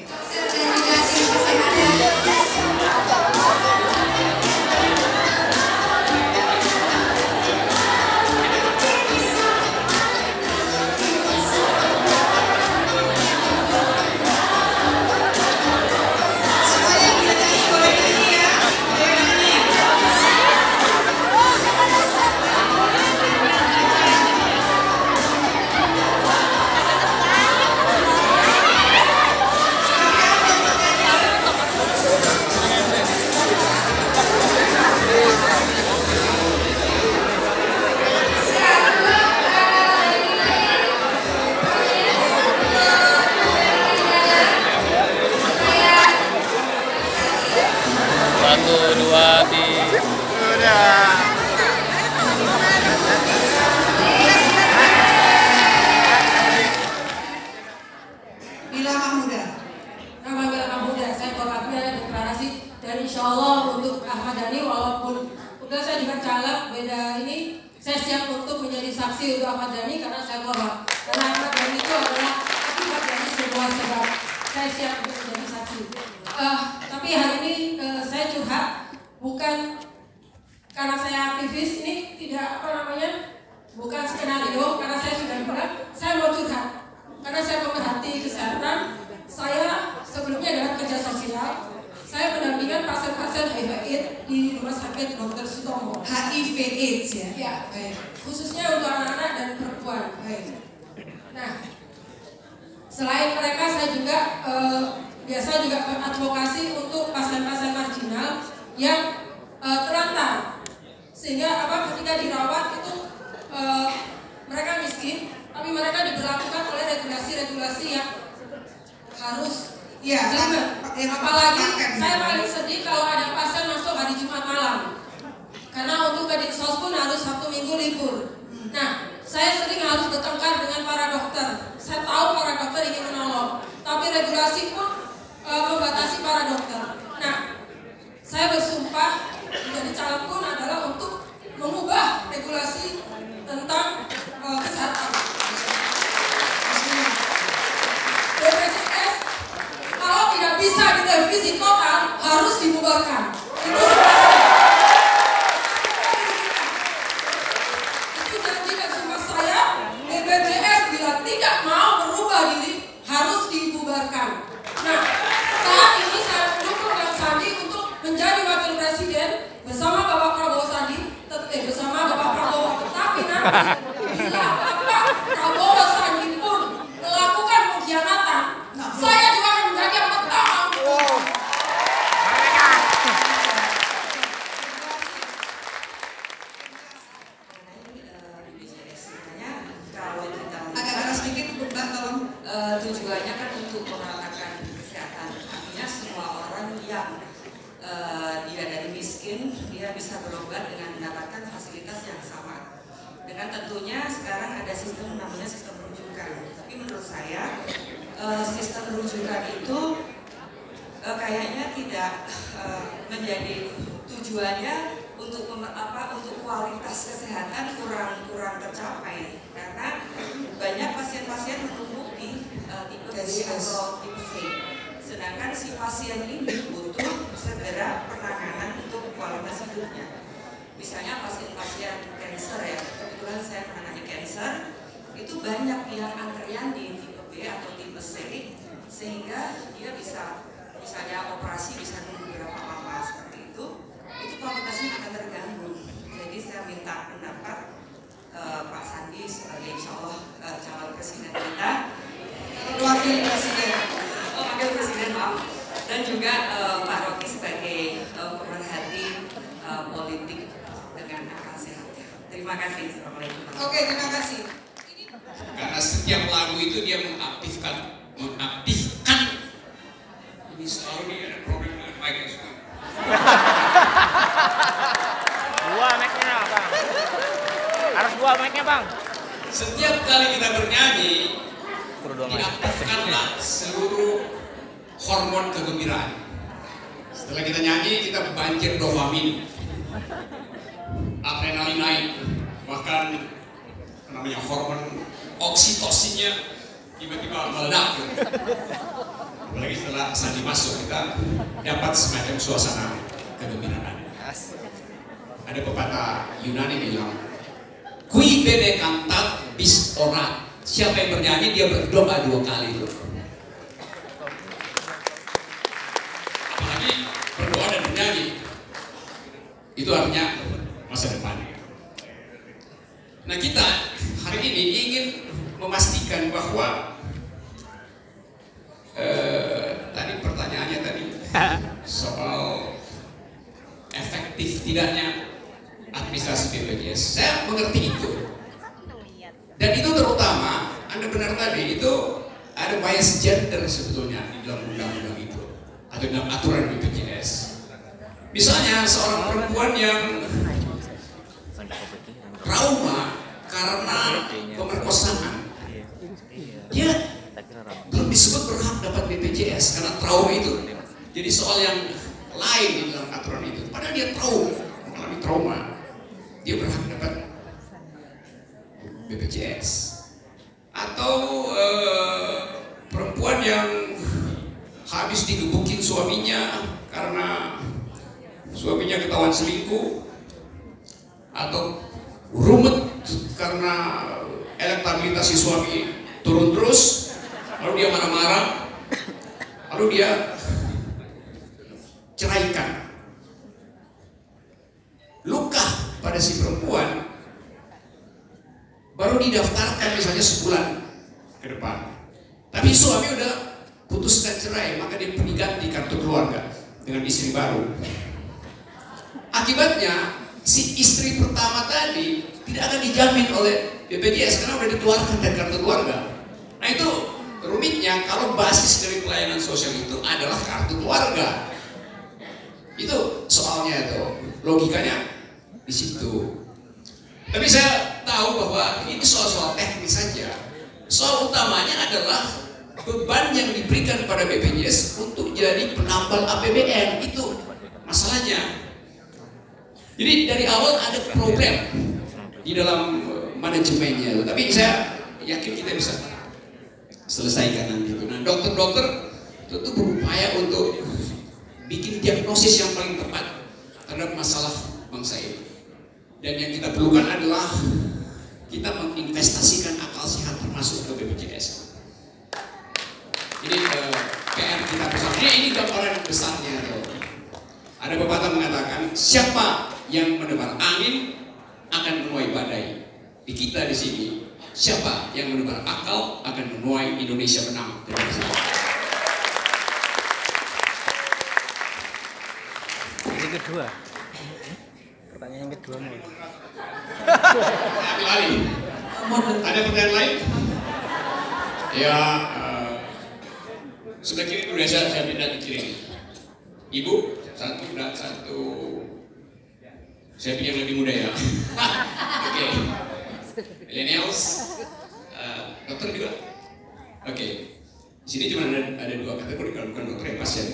Tujuannya kan untuk meratakan kesehatan, artinya semua orang yang dia dari miskin, dia bisa berobat dengan mendapatkan fasilitas yang sama. Dengan tentunya sekarang ada sistem namanya sistem rujukan. Tapi menurut saya sistem rujukan itu kayaknya tidak menjadi tujuannya untuk untuk kualitas kesehatan kurang tercapai, karena banyak pasien-pasien menumpuk di tipe B atau tipe C, sedangkan si pasien ini butuh segera penanganan untuk kualitas hidupnya. Misalnya pasien-pasien kanker ya, kebetulan saya menangani kanker, itu banyak yang antrian di tipe B atau tipe C, sehingga dia bisa misalnya operasi bisa nunggu berapa lama seperti itu kualitasnya akan terganggu. Jadi saya minta pendapat Pak Sandi sebagai insya Allah calon presiden kita, wakil presiden, wakil presiden maaf, dan juga Pak Rocky sebagai pemerhati politik dengan akal sehat. Terima kasih. Assalamualaikum. Oke, terima kasih. Karena setiap lagu itu dia mengaktifkan. Ini selalu dia ada problem dengan mic ya semua. Bang. Setiap kali kita bernyanyi, diaktifkanlah seluruh hormon kegembiraan. Setelah kita nyanyi, kita banjir dopamin, adrenalin naik, bahkan namanya hormon oksitosinnya tiba-tiba meledak. Apalagi setelah sandi masuk, kita dapat semacam suasana kegembiraan. Ada pepatah Yunani bilang, qui bene cantat bis orat. Siapa yang bernyanyi dia berdoa 2 kali loh. Apalagi berdoa dan bernyanyi, itu artinya masa depan. Nah, kita hari ini ingin memastikan bahwa tadi pertanyaannya tadi soal efektif tidaknya administrasi BPJS. Saya mengerti itu. Dan itu terutama, Anda benar tadi, itu ada bias gender sebetulnya di dalam undang-undang itu atau dalam aturan BPJS. Misalnya seorang perempuan yang trauma karena pemerkosaan, dia belum disebut berhak dapat BPJS karena trauma itu jadi soal yang lain di dalam aturan itu. Padahal dia mengalami trauma, dia berhak dapat BPJS. Atau perempuan yang habis digebukin suaminya karena suaminya ketahuan selingkuh, atau rumet karena elektabilitas si suami turun terus, lalu dia marah-marah, lalu dia ceraikan. Luka pada si perempuan baru didaftarkan misalnya sebulan ke depan, tapi suami udah putuskan cerai, maka dia diganti kartu keluarga dengan istri baru. Akibatnya si istri pertama tadi tidak akan dijamin oleh BPJS karena udah dikeluarkan dari kartu keluarga. Nah, itu rumitnya kalau basis dari pelayanan sosial itu adalah kartu keluarga. Itu soalnya itu, logikanya di situ. Tapi saya tahu bahwa ini soal-soal teknis saja. Soal utamanya adalah beban yang diberikan pada BPJS untuk jadi penambal APBN, itu masalahnya. Jadi dari awal ada problem di dalam manajemennya, tapi saya yakin kita bisa selesaikan nanti itu. Nah, dokter-dokter tentu berupaya untuk bikin diagnosis yang paling tepat terhadap masalah bangsa ini. Dan yang kita perlukan adalah kita menginvestasikan akal sehat termasuk ke BPJS. Ini PR kita bersama. Ini gambaran besarnya. Ada pepatah mengatakan, siapa yang menebar angin akan menuai badai. Di kita di sini, siapa yang menebar akal akan menuai Indonesia menang. Terima kasih. Yang kedua. Pertanyaan yang kedua mau. Ambil alih. Ada pertanyaan lain? Ya, sebelah kiri dulu ya, saya pindah ke kiri. Ibu, satu. Saya pilih yang lebih muda ya. Oke. Millennials, dokter juga. Oke. Di sini cuma ada 2 kategori, kalau bukan dokter ya pasien.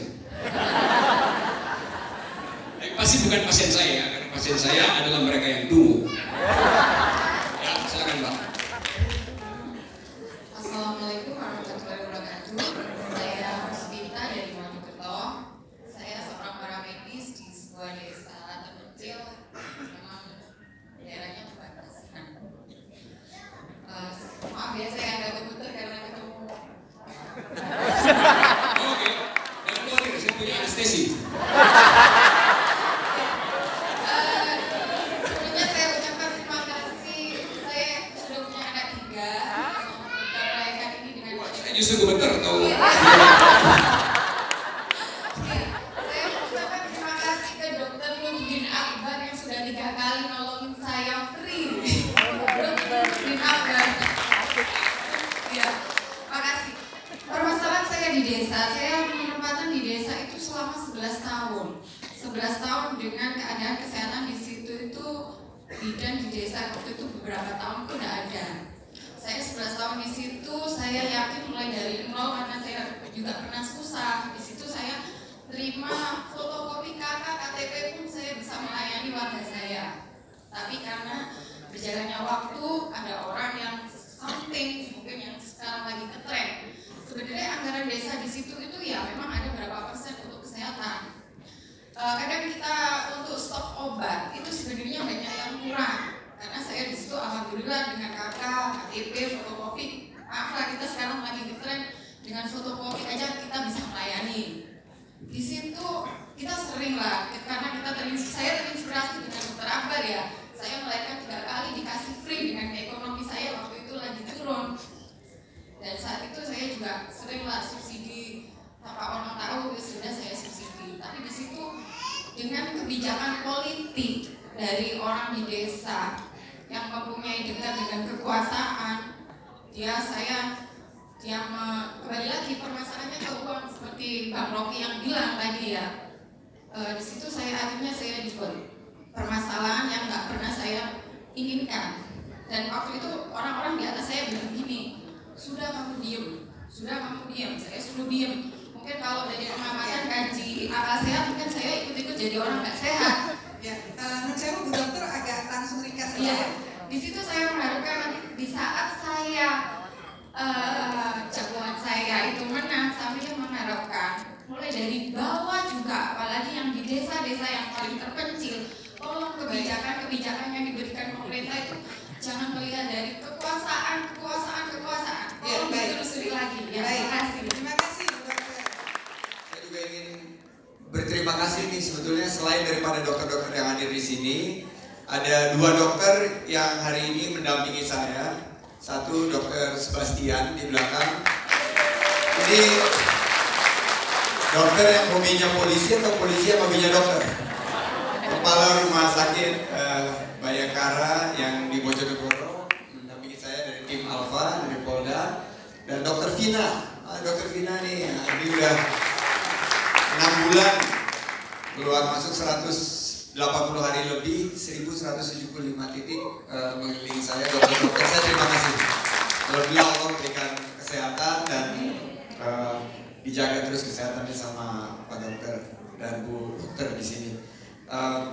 Pasti bukan pasien saya, karena pasien saya adalah mereka yang dulu. Ya, silakan Mbak. Assalamualaikum warahmatullahi wabarakatuh. Saya Musbita dari Mojokerto. Saya seorang paramedis di sebuah desa terpencil, memang daerahnya terbatas. Maaf ya, saya agak kebutuhan karena ketemu. Oke, jangan khawatir, saya punya anestesi. Justru gue bener tau. Saya ucapkan terima kasih ke Dr. Nurdin Akbar yang sudah 3 kali nolongin saya free. Dr. Nurdin Akbar. Ya, makasih. Permasalahan saya di desa, saya menempatkan di desa itu selama 11 tahun. 11 tahun dengan keadaan kesehatan di situ itu bidan di desa waktu itu beberapa tahun itu tidak ada. Saya 11 tahun di situ, saya yakin mulai dari nol karena saya juga pernah susah. Di situ saya terima fotokopi KK, KTP pun saya bisa melayani warga saya. Tapi karena berjalannya waktu, ada orang yang something mungkin yang sekarang lagi ngetrend. Sebenarnya anggaran desa di situ itu ya memang ada berapa persen untuk kesehatan. Kadang kita untuk stok obat itu sebenarnya banyak yang kurang. Karena saya di situ alhamdulillah dengan KK, KTP, fotokopi, maaf kita sekarang lagi ngetrend dengan fotokopi aja kita bisa melayani. Di situ kita sering lah, karena saya terinspirasi dengan Dokter Akbar ya. Saya melahirkan 3 kali dikasih free dengan ekonomi saya waktu itu lagi turun. Dan saat itu saya juga sering lah subsidi tanpa orang tahu sudah saya subsidi. Tapi di situ dengan kebijakan politik dari orang di desa yang mempunyai dekat dengan kekuasaan, kembali lagi permasalahannya ke uang seperti Bang Rocky yang bilang tadi ya. Di situ akhirnya saya dibuat permasalahan yang nggak pernah saya inginkan. Dan waktu itu orang-orang di atas saya bilang gini, sudah kamu diem, saya suruh diem. Mungkin kalau dari pengamatan gaji akal sehat, mungkin saya ikut-ikut jadi orang nggak sehat. Ya, saya Bu Dokter agak langsung ringkas saja. Ya, di situ saya mengharapkan nanti di saat saya jagoan saya itu menang, sambil mengharapkan mulai dari bawah juga, apalagi yang di desa-desa yang paling terpencil, tolong kebijakan yang diberikan pemerintah itu jangan melihat dari kekuasaan. Tolong ditelusuri lagi. Ya, terima kasih. Terima kasih Bu Dokter. Saya juga ingin berterima kasih nih, sebetulnya selain daripada dokter-dokter yang hadir di sini, ada 2 dokter yang hari ini mendampingi saya. Satu Dokter Sebastian di belakang. Ini dokter yang hobinya polisi atau polisi yang hobinya dokter. Kepala Rumah Sakit Bayangkara yang di Bojonegoro mendampingi saya dari tim Alfa dari Polda. Dan Dokter Vina. Dokter Vina nih, ini udah 6 bulan keluar masuk 180 hari lebih, 1175 titik mengelilingi saya. Dokter-dokter saya terima kasih. Terlebih Allah memberikan kesehatan dan dijaga terus kesehatannya sama Pak Dokter dan Bu Dokter di sini.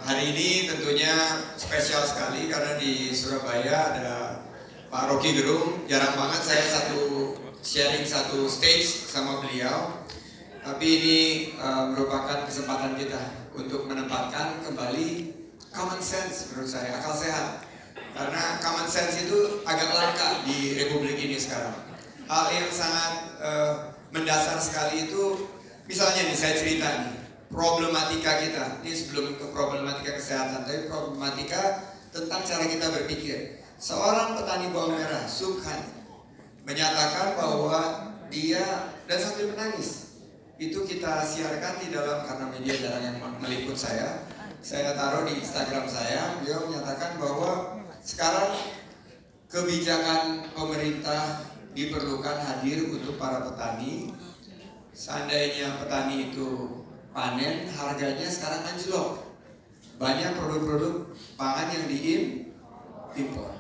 Hari ini tentunya spesial sekali karena di Surabaya ada Pak Rocky Gerung. Jarang banget saya sharing satu stage sama beliau. Tapi ini merupakan kesempatan kita untuk menempatkan kembali common sense menurut saya, akal sehat. Karena common sense itu agak langka di Republik ini sekarang. Hal yang sangat mendasar sekali itu, misalnya nih saya cerita nih, problematika kita, ini sebelum ke problematika kesehatan, tapi problematika tentang cara kita berpikir. Seorang petani bawang merah, Sukhan, menyatakan bahwa dia, dan sambil menangis, itu kita siarkan di dalam, karena media jarang yang meliput saya taruh di Instagram saya. Beliau menyatakan bahwa sekarang kebijakan pemerintah diperlukan hadir untuk para petani. Seandainya petani itu panen, harganya sekarang anjlok. Banyak produk-produk pangan yang diimpor.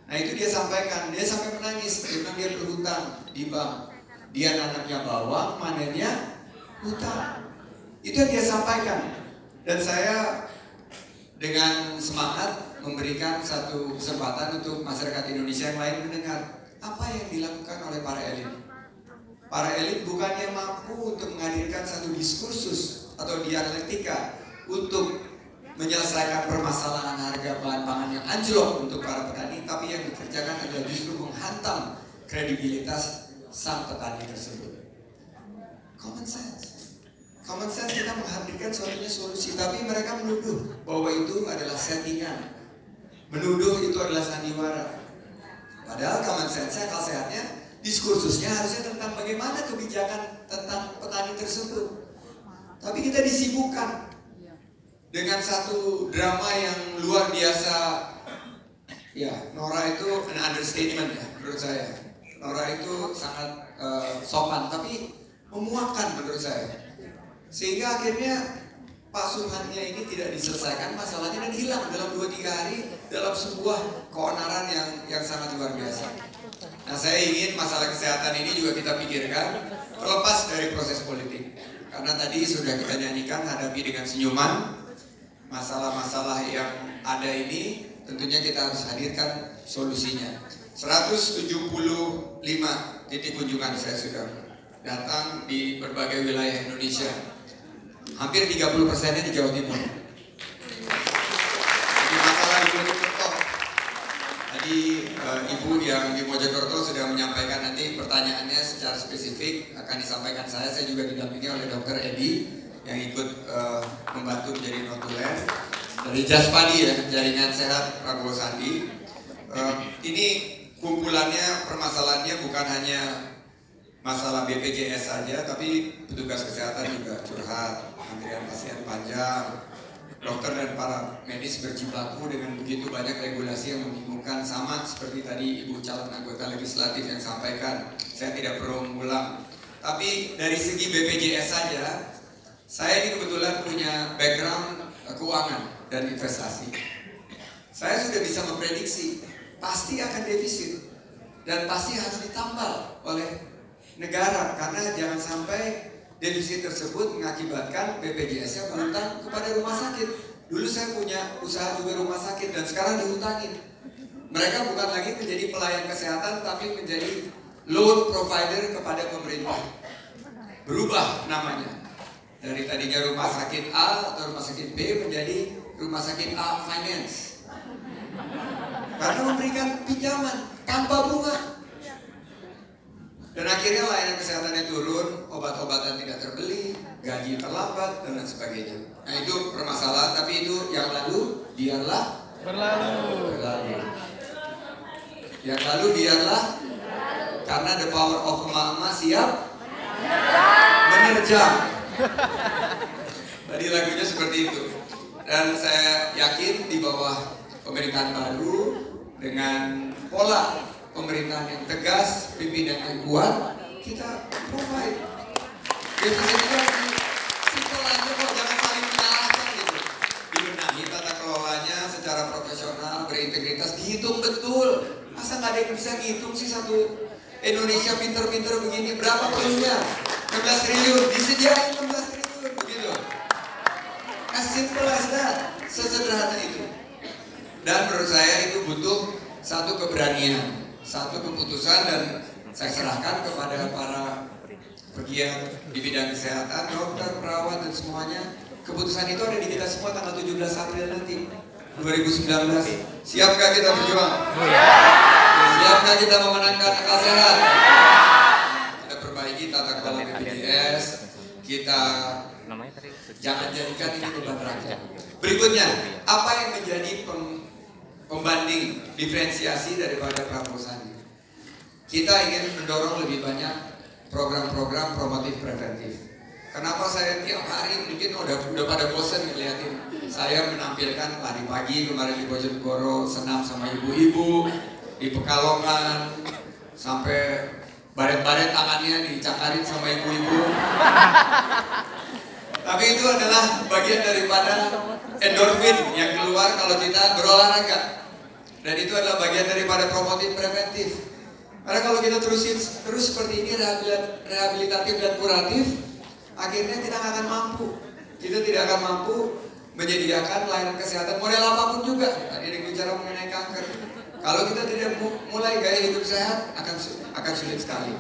Nah itu dia sampaikan, dia sampai menangis karena dia berhutang di bank. Dia nanamnya bawang, manennya hutang. Itu yang dia sampaikan. Dan saya dengan semangat memberikan satu kesempatan untuk masyarakat Indonesia yang lain mendengar apa yang dilakukan oleh para elit. Para elit bukannya mampu untuk menghadirkan satu diskursus atau dialektika untuk menyelesaikan permasalahan harga bahan pangan yang anjlok untuk para petani, tapi yang dikerjakan adalah justru menghantam kredibilitas sang petani tersebut. Common sense. Common sense kita menghadirkan suatunya solusi, tapi mereka menuduh bahwa itu adalah settingan. Menuduh itu adalah sandiwara. Padahal common sense, akal sehatnya, diskursusnya harusnya tentang bagaimana kebijakan tentang petani tersebut. Tapi kita disibukkan dengan satu drama yang luar biasa. Ya, Nora itu an understatement ya menurut saya. Nora itu sangat sopan tapi memuakkan menurut saya. Sehingga akhirnya pasuhannya ini tidak diselesaikan masalahnya dan hilang dalam 2-3 hari dalam sebuah keonaran yang sangat luar biasa. Nah, saya ingin masalah kesehatan ini juga kita pikirkan terlepas dari proses politik. Karena tadi sudah kita nyanyikan hadapi dengan senyuman. Masalah-masalah yang ada ini tentunya kita harus hadirkan solusinya. 175 titik kunjungan saya sudah datang di berbagai wilayah Indonesia. Hampir 30%-nya di Jawa Timur. Jadi masalah di Mojokerto. Tadi Ibu yang di Mojokerto sudah menyampaikan, nanti pertanyaannya secara spesifik akan disampaikan saya juga didampingi oleh Dr. Edi yang ikut membantu menjadi notulen dari Jaspadi ya, Jaringan Sehat Prabowo Sandi. Ini kumpulannya, permasalahannya bukan hanya masalah BPJS saja, tapi petugas kesehatan juga curhat, antrian pasien panjang, dokter dan para medis berjibaku dengan begitu banyak regulasi yang membingungkan, sama seperti tadi Ibu calon anggota legislatif yang sampaikan. Saya tidak perlu mengulang. Tapi dari segi BPJS saja, saya ini kebetulan punya background keuangan dan investasi. Saya sudah bisa memprediksi pasti akan defisit dan pasti harus ditambal oleh negara, karena jangan sampai defisit tersebut mengakibatkan BPJS-nya berhutang kepada rumah sakit. Dulu saya punya usaha juga rumah sakit dan sekarang dihutangin. Mereka bukan lagi menjadi pelayan kesehatan tapi menjadi loan provider kepada pemerintah. Berubah namanya. Dari tadinya rumah sakit A atau rumah sakit B menjadi rumah sakit A Finance. Karena memberikan pinjaman tanpa bunga. Dan akhirnya layanan kesehatannya turun, obat-obatan tidak terbeli, gaji terlambat, dan lain sebagainya. Nah itu permasalahan, tapi itu yang lalu biarlah berlalu. Yang lalu biarlah, karena the power of emak-emak siap menerjang. Tadi lagunya seperti itu. Dan saya yakin di bawah pemerintahan baru dengan pola pemerintahan yang tegas, pimpinan yang kuat, kita provide. Defisit itu simpel aja kok, jangan saling menyalahkan gitu. Dibenahi tata kelolanya secara profesional, berintegritas, dihitung betul. Masa nggak ada yang bisa ngitung sih satu Indonesia pinter-pinter begini, berapa perlunya? 16 triliun, disediain 16 triliun, begitu. As simple as that, sesederhana itu. Dan menurut saya itu butuh satu keberanian, satu keputusan, dan saya serahkan kepada para pegiat di bidang kesehatan, dokter, perawat, dan semuanya. Keputusan itu ada di kita semua tanggal 17 April nanti 2019. Siapkah kita berjuang? Siapkah kita memenangkan akal sehat? Kita perbaiki tata kelola BPJS. Kita jangan jadikan ini beban rakyat. Berikutnya, apa yang menjadi pembanding diferensiasi daripada Prabowo Sandi? Kita ingin mendorong lebih banyak program-program promotif preventif. Kenapa saya tiap hari mungkin udah pada bosan ngeliatin saya menampilkan lari pagi kemarin di Bojonegoro, senam sama ibu-ibu di Pekalongan, sampai baret-baret tangannya dicakarin sama ibu-ibu. Tapi itu adalah bagian daripada endorfin yang keluar kalau kita berolahraga. Dan itu adalah bagian daripada promotif preventif. Karena kalau kita terus seperti ini rehabilitatif dan kuratif, akhirnya kita nggak akan mampu. Kita tidak akan mampu menyediakan layanan kesehatan model apapun juga. Tadi ada bicara mengenai kanker. Kalau kita tidak mulai gaya hidup sehat, akan sulit sekali.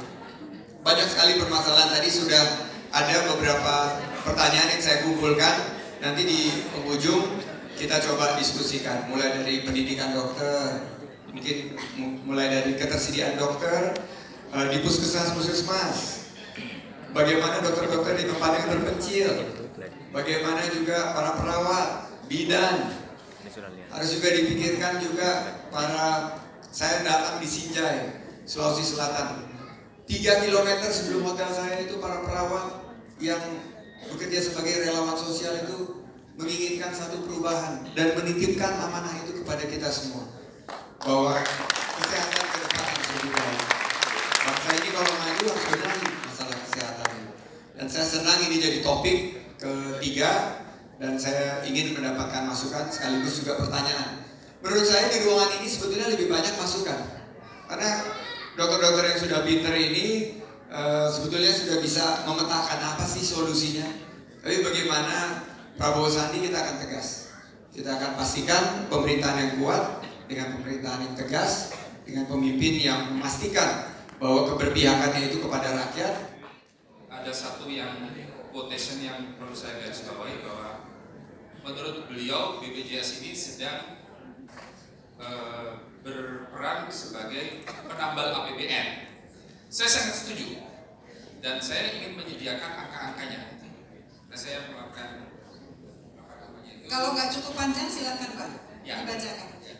Banyak sekali permasalahan. Tadi sudah ada beberapa pertanyaan yang saya kumpulkan. Nanti di penghujung kita coba diskusikan. Mulai dari pendidikan dokter, mungkin mulai dari ketersediaan dokter di puskesmas. Bagaimana dokter-dokter di tempat yang terpencil. Bagaimana juga para perawat, bidan. Harus juga dipikirkan juga saya datang di Sinjai, Sulawesi Selatan. 3 km sebelum hotel saya itu para perawat yang bekerja sebagai relawan sosial itu menginginkan satu perubahan dan menitipkan amanah itu kepada kita semua, bahwa kesehatan ke depan harus lebih baik. Bangsa ini kalau maju harus benahi masalah kesehatan. Dan saya senang ini jadi topik ketiga dan saya ingin mendapatkan masukan sekaligus juga pertanyaan. Menurut saya di ruangan ini sebetulnya lebih banyak masukan, karena dokter-dokter yang sudah pinter ini sebetulnya sudah bisa memetakan apa sih solusinya. Tapi bagaimana Prabowo Sandi, kita akan tegas. Kita akan pastikan pemerintahan yang kuat dengan pemerintahan yang tegas, dengan pemimpin yang memastikan bahwa keberpihakannya itu kepada rakyat. Ada satu yang quotation yang perlu saya garis bawahi, bahwa menurut beliau BPJS ini sedang berperan sebagai penambal APBN. Saya sangat setuju dan saya ingin menyediakan angka-angkanya. Nah, saya melakukan Kalau nggak cukup panjang silakan Pak, ya, dibacakan. Ya.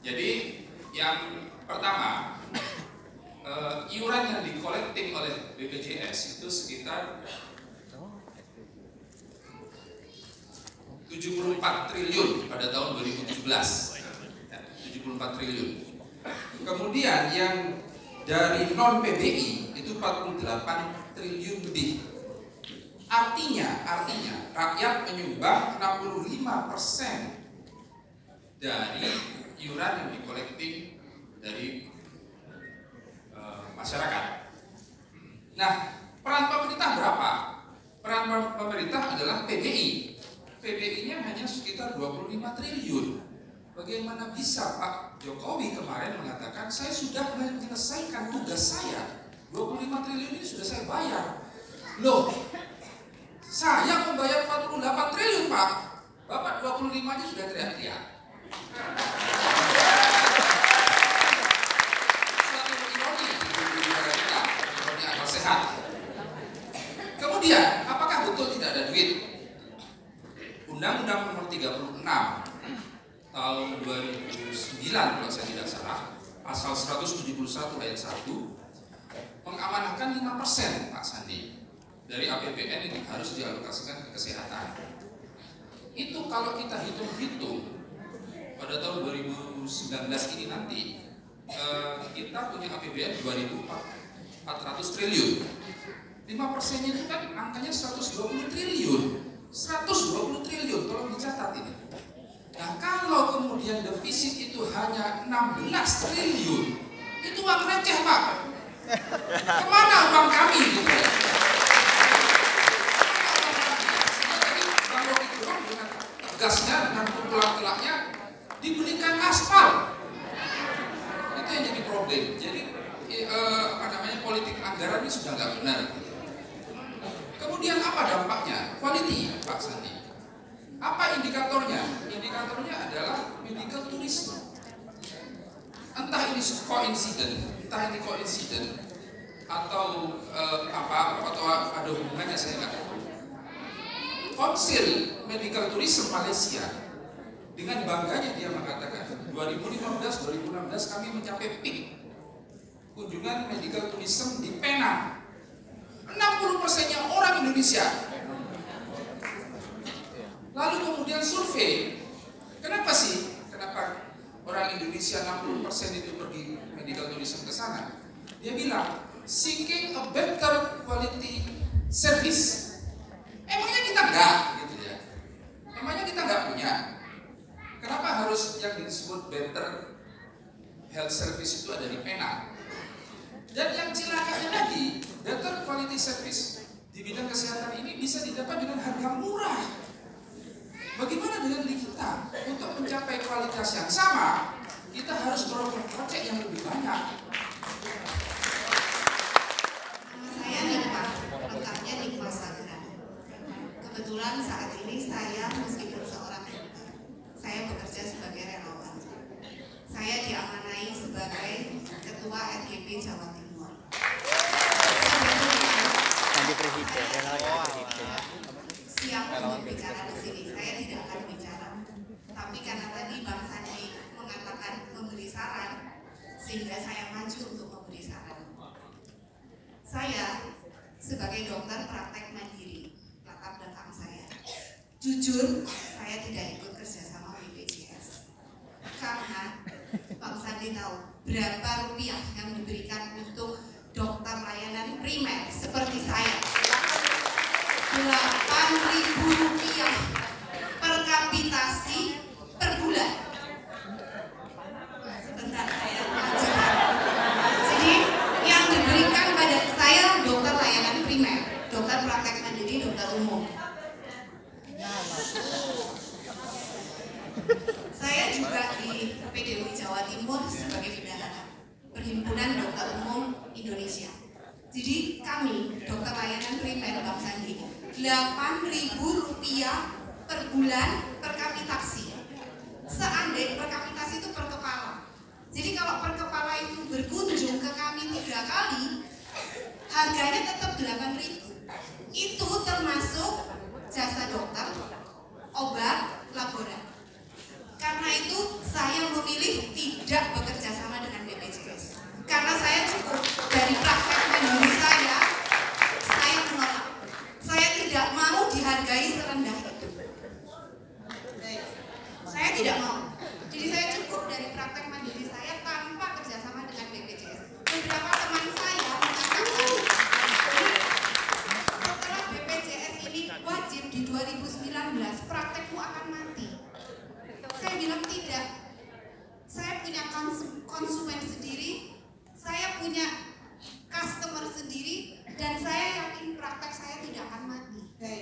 Jadi yang pertama, iuran yang dikolekting oleh BPJS itu sekitar 74 triliun pada tahun 2017. 74 triliun. Kemudian yang dari non PBI itu 48 triliun lebih. Artinya rakyat menyumbang 65% dari iuran yang dikolekting dari masyarakat. Nah, peran pemerintah berapa? Peran pemerintah adalah PBI. PBI-nya hanya sekitar 25 triliun. Bagaimana bisa Pak Jokowi kemarin mengatakan saya sudah menyelesaikan tugas saya, 25 triliun ini sudah saya bayar. Loh, saya membayar 48 triliun Pak, Bapak 25 aja sudah teriak-teriak. Suatu ironi di negara kita, ironi akal sehat. Kemudian, apakah betul tidak ada duit? Undang-Undang Nomor 36 tahun 2009 kalau saya tidak salah, pasal 171 ayat 1 mengamanahkan 5% Pak Sandi dari APBN ini harus dialokasikan ke kesehatan. Itu kalau kita hitung-hitung pada tahun 2019 ini nanti kita punya APBN 2.400 triliun. 5% itu kan angkanya 120 triliun. 120 triliun, tolong dicatat ini. Nah, kalau kemudian defisit itu hanya 16 triliun, itu uang receh Pak. Kemana uang kami gitu ya? Jadi Bang Rocky Gerung dengan tegasnya, dengan pukulan-telaknya dibelikan aspal. Itu yang jadi problem. Jadi politik anggaran ini sudah nggak benar. Kemudian apa dampaknya? Quality, Pak Sandi. Apa indikatornya? Indikatornya adalah medical tourism. Entah ini coincident, atau atau ada hubungannya, saya nggak tahu. Konsil Medical Tourism Malaysia dengan bangganya dia mengatakan 2015-2016 kami mencapai peak kunjungan medical tourism di Penang. 60%-nya orang Indonesia. Lalu kemudian survei, kenapa orang Indonesia 60% itu pergi medical tourism ke sana? Dia bilang seeking a better quality service. Emangnya kita enggak gitu ya? Emangnya kita enggak punya? Kenapa harus yang disebut better health service itu ada di Penang? Dan yang celakanya lagi, better quality service di bidang kesehatan ini bisa didapat dengan harga murah. Bagaimana dengan kita? Untuk mencapai kualitas yang sama, kita harus merogoh kocek yang lebih banyak. Nama saya Nikma, lengkapnya Nikma Sagra. Kebetulan saat ini saya meskipun seorang dokter, saya bekerja sebagai relawan. Saya diamanai sebagai Ketua RGP Jawa Timur. Siap untuk bicara di sini, saya tidak akan bicara. Tapi karena tadi Bang Sandi mengatakan memberi saran, sehingga saya maju untuk memberi saran. Saya sebagai dokter praktek mandiri, latar belakang saya. Jujur, saya tidak ikut kerja sama BPJS. Karena Bang Sandi tahu berapa rupiah yang diberikan untuk dokter layanan primer seperti saya. Rp8.000 per kapitasi per bulan. Sebentar, saya lanjutkan. Jadi yang diberikan pada saya dokter layanan primer, dokter praktek mandiri, dokter umum. Saya juga di PDUI Jawa Timur sebagai bendahara Perhimpunan Dokter Umum Indonesia. Jadi kami dokter layanan primer Bang Sandi Rp8.000 per bulan per kapitasi. Seandainya per kapitasi itu per kepala. Jadi kalau per kepala itu berkunjung ke kami 3 kali, harganya tetap 8.000. Itu termasuk jasa dokter, obat, laboratorium. Karena itu saya memilih tidak bekerja sama dengan BPJS. Karena saya cukup dari praktek mandiri saya menolak. Saya tidak mau dihargai serendah itu. Saya tidak mau. Jadi saya cukup dari praktek mandiri saya tanpa kerjasama dengan BPJS. Beberapa teman saya mengatakan setelah BPJS ini wajib di 2019 praktekmu akan mati. Saya bilang tidak. Saya punya konsumen sendiri, saya punya customer sendiri, dan saya yakin praktek saya tidak akan mati. Ini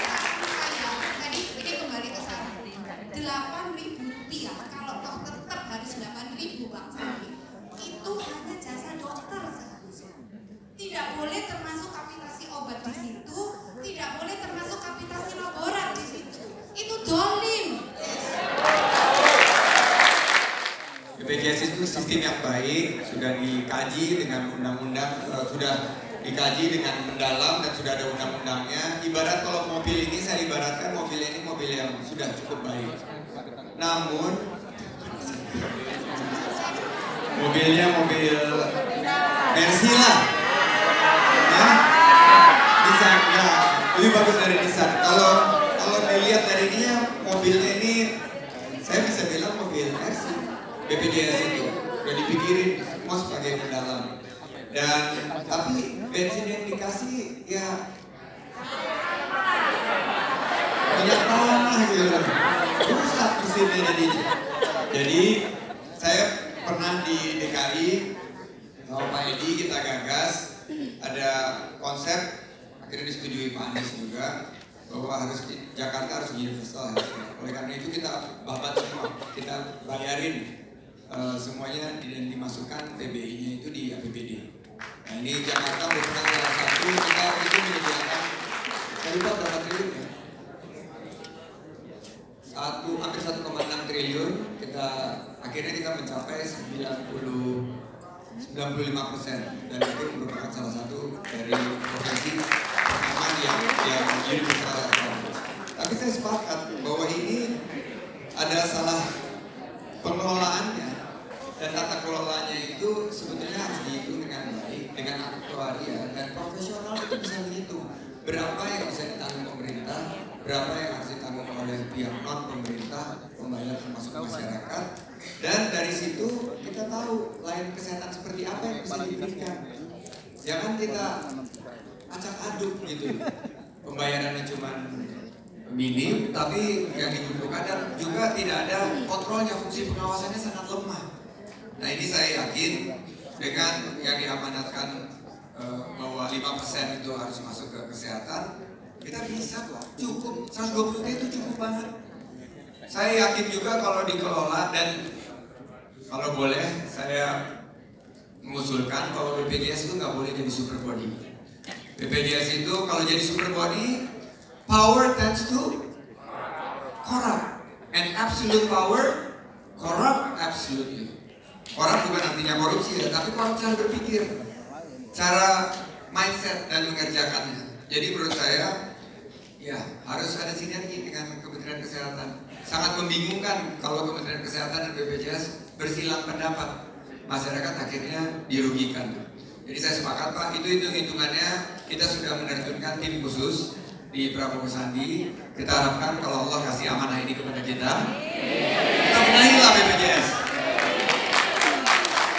saran saya, tadi ini kembali ke saran Rp8.000, kalau toh tetap harus Rp8.000 Bang Sandi, itu hanya jasa dokter seharusnya. Tidak boleh termasuk kapitasi obat di situ, tidak boleh termasuk kapitasi laboratorium di situ. Itu dolim. BPJS itu sistem yang baik, sudah dikaji dengan undang-undang, sudah dikaji dengan mendalam dan sudah ada undang-undangnya. Ibarat kalau mobil ini, saya ibaratkan mobil ini mobil yang sudah cukup baik. Namun mobilnya mobil Mercy lah, ya, Nissan ya, lebih bagus dari Nissan. Kalau dilihat dari ini mobilnya ini, saya bisa bilang mobil Mercy. BPJS itu udah dipikirin semua sebagai mendalam, dan tapi bensin yang dikasih ya minyak tanah gitu, rusak mesinnya jadinya. Jadi saya pernah di DKI sama Pak Edi, kita gagas ada konsep, akhirnya disetujui Pak Anies juga, bahwa harus Jakarta harus universal. Oleh karena itu kita babat semua, kita bayarin semuanya dan dimasukkan TBI-nya itu di APBD. Nah ini Jakarta merupakan salah satu, kita itu menyediakan, saya lupa berapa triliun ya, hampir 1,6 triliun. Akhirnya kita mencapai 95%, dan itu merupakan salah satu dari provinsi pertama yang universal. Tapi saya sepakat bahwa ini ada salah pengelolaannya, dan tata kelolanya itu sebetulnya harus dihitung dengan baik, dengan aktuaria dan profesional. Itu bisa dihitung berapa yang bisa ditanggung pemerintah, berapa yang harus ditanggung oleh pihak non pemerintah, pembayar termasuk masyarakat, dan dari situ kita tahu layanan kesehatan seperti apa yang bisa diberikan. Jangan kita acak aduk gitu, pembayarannya cuma minim, tapi yang dibutuhkan dan juga tidak ada kontrolnya, fungsi pengawasannya sangat lemah. Nah ini saya yakin dengan yang diamanatkan bahwa 5% itu harus masuk ke kesehatan, kita bisa kok, cukup 120 itu cukup banget. Saya yakin juga kalau dikelola, dan kalau boleh saya mengusulkan bahwa BPJS itu nggak boleh jadi super body. BPJS itu kalau jadi super body, power tends to corrupt, and absolute power corrupt absolutely. Corrupt bukan artinya korupsi ya, tapi corrupt cara berpikir, cara mindset dan mengerjakannya. Jadi menurut saya, ya harus ada sinergi dengan Kementerian Kesehatan. Sangat membingungkan kalau Kementerian Kesehatan dan BPJS bersilang pendapat, masyarakat akhirnya dirugikan. Jadi saya sepakat Pak, itu hitungannya kita sudah menerjunkan tim khusus di Prabowo Sandi. Kita harapkan kalau Allah kasih amanah ini kepada kita benahilah BPJS.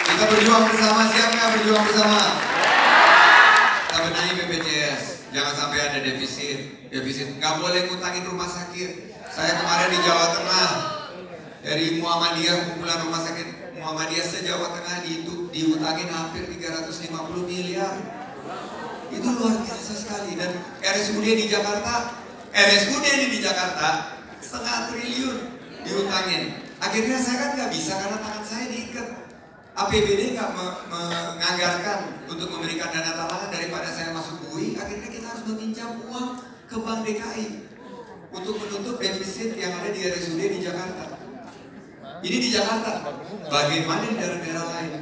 Kita berjuang bersama, siap nggak berjuang bersama? Kita benahi BPJS. jangan sampai ada defisit. Nggak boleh ngutangin rumah sakit. Saya kemarin di Jawa Tengah, dari Muhammadiyah, kumpulan rumah sakit Muhammadiyah se-Jawa Tengah diutangin hampir 350 miliar. Itu luar biasa sekali. Dan RSUD di Jakarta 1,5 triliun diutangin. Akhirnya saya kan nggak bisa karena tangan saya diikat. APBD nggak menganggarkan untuk memberikan dana tambahan daripada saya masuk UI. Akhirnya kita harus meminjam uang ke Bank DKI untuk menutup defisit yang ada di RSUD di Jakarta. Ini di Jakarta. Bagaimana di daerah-daerah lain?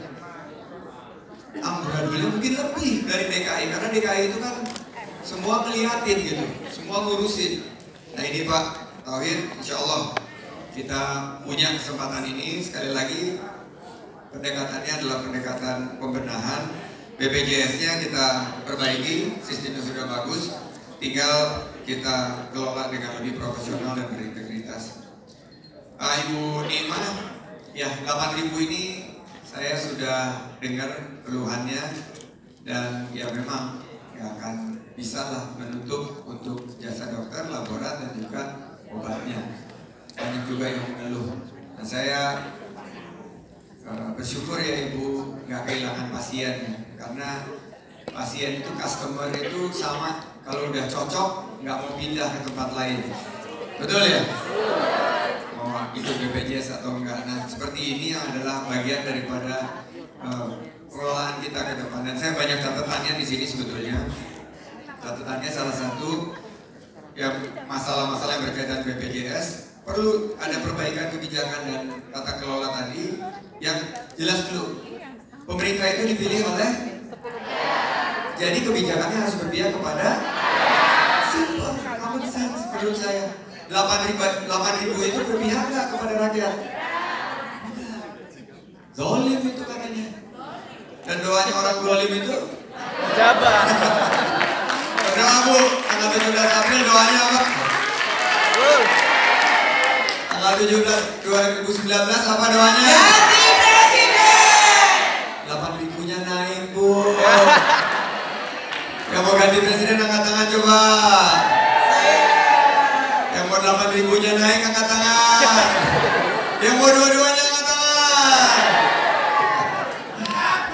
Amburadulnya mungkin lebih dari DKI karena DKI itu kan semua ngeliatin gitu, semua ngurusin. Nah ini Pak Tauhid, insya Allah kita punya kesempatan ini. Sekali lagi pendekatannya adalah pendekatan pembenahan. BPJS-nya kita perbaiki, sistemnya sudah bagus, tinggal kita kelola dengan lebih profesional dan berintegritas. Ibu Nima, ya 8.000 ini saya sudah dengar keluhannya dan ya memang nggak akan bisa lah menutup untuk jasa dokter, laborat dan juga obatnya. Banyak juga yang mengeluh. Nah saya bersyukur ya Ibu nggak kehilangan pasiennya, karena pasien itu customer itu sama, kalau udah cocok nggak mau pindah ke tempat lain. Betul ya? Mau itu BPJS atau enggak. Nah seperti ini adalah bagian daripada pengelolaan kita ke depan. Dan saya banyak catatannya di sini sebetulnya. Catatannya salah satu yang masalah-masalah yang berkaitan BPJS perlu ada perbaikan kebijakan dan tata kelola tadi yang jelas dulu. Pemerintah itu dipilih oleh, jadi kebijakannya harus berpihak kepada simple, common sense menurut saya. 8.000 itu berpihak nggak kepada rakyat? Zolim itu katanya. Dan doanya orang zolim itu jabat. Berdoa Bu, tanggal 17 April doanya apa? Tanggal 17 2019 apa doanya? Ganti presiden. 8.000-nya naik Bu. Yang mau ganti presiden angkat tangan coba. Yang mau 8.000-nya naik angkat tangan. Yang mau dua-duanya angkat tangan.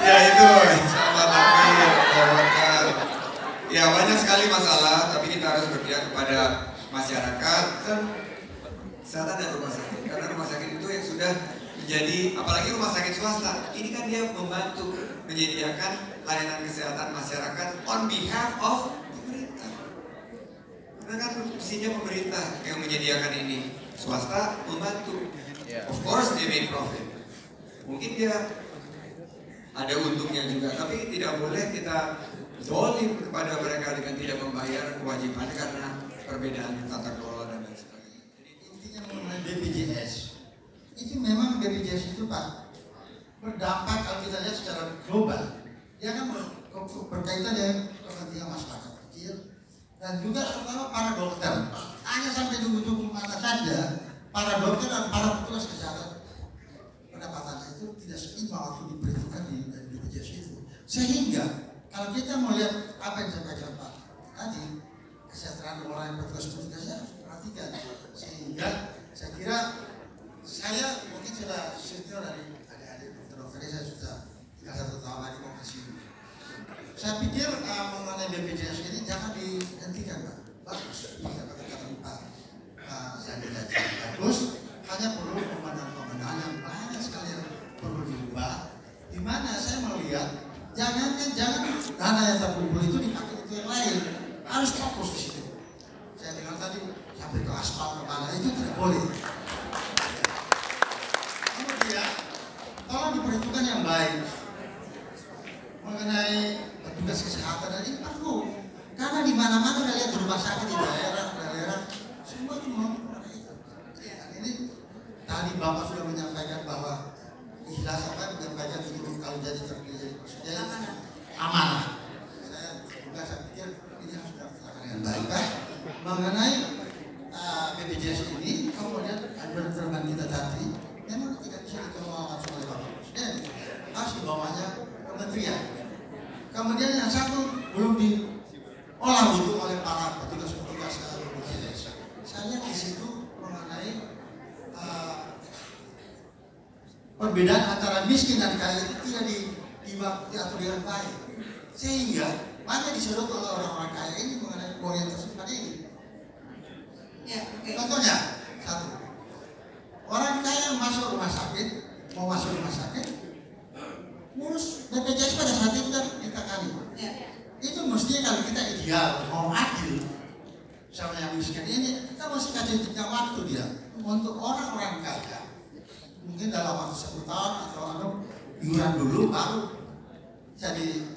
Ya itu, sama takbir. Ya banyak sekali masalah, tapi kita harus berpihak kepada masyarakat dan kesehatan dan rumah sakit. Karena rumah sakit itu yang sudah menjadi, apalagi rumah sakit swasta, ini kan dia membantu menyediakan layanan kesehatan masyarakat on behalf of pemerintah. Karena kan mestinya pemerintah yang menyediakan ini, swasta membantu. Of course they make profit. Mungkin dia ada untungnya juga, tapi tidak boleh kita zolim kepada mereka dengan tidak membayar kewajibannya karena perbedaan tata kelola dan lain sebagainya. Jadi intinya mengenai BPJS, itu memang BPJS itu Pak berdampak kalau kita lihat secara global, dia kan berkaitan dengan kepentingan masyarakat kecil dan juga terutama para dokter. Hanya sampai tunggu-tunggu mana saja para dokter dan para petugas kesehatan pendapatannya itu tidak seimbang waktu diperhitungkan di BPJS itu. Sehingga kalau kita melihat apa yang disampaikan Pak tadi, kesejahteraan orang yang petugas-petugasnya harus diperhatikan. Sehingga saya kira saya mungkin sudah senior dari adik-adik dokter-dokter, saya sudah 1 tahun lagi mau pensiun. Saya pikir mengenai BPJS ini jangan dihentikan Pak. Bagus, bisa katakan Pak Sandi tadi bagus, hanya perlu pembenahan yang banyak sekali yang perlu diubah. Di mana saya melihat jangan dana yang terkumpul itu dipakai untuk yang lain, harus fokus di situ. Saya dengar tadi sampai ke aspal kemana itu tidak boleh. Kemudian tolong diperhitungkan yang baik mengenai petugas kesehatan ini perlu, karena di mana-mana kita lihat rumah sakit di daerah semua itu mau itu. Dan ini tadi Bapak sudah menyampaikan bahwa ikhlas apa menyampaikan itu kalau jadi terpilih jadi amanah. Saya pikir ini harus dilaksanakan dengan baik Pak. Mengenai BPJS ini, kemudian ada teman kita tadi memang tidak bisa dikelola langsung oleh Bapak Presiden, harus dibawanya kementerian. Kemudian yang satu belum diolah butuh para petugas-petugas BPJS. Saya lihat di situ mengenai perbedaan antara miskin dan kaya itu tidak diatur dengan baik, sehingga banyak disodot oleh orang-orang kaya ini mengenai uang yang tersebut ini. Ya, okay. Contohnya, satu, orang kaya masuk rumah sakit, mau masuk rumah sakit, ngurus BPJS pada saat itu kan kita kali. Ya. Itu mestinya kalau kita ideal, mau adil sama yang miskin ini, kita mesti kasih waktu dia untuk orang-orang kaya. Mungkin dalam waktu 10 tahun atau iuran dulu baru jadi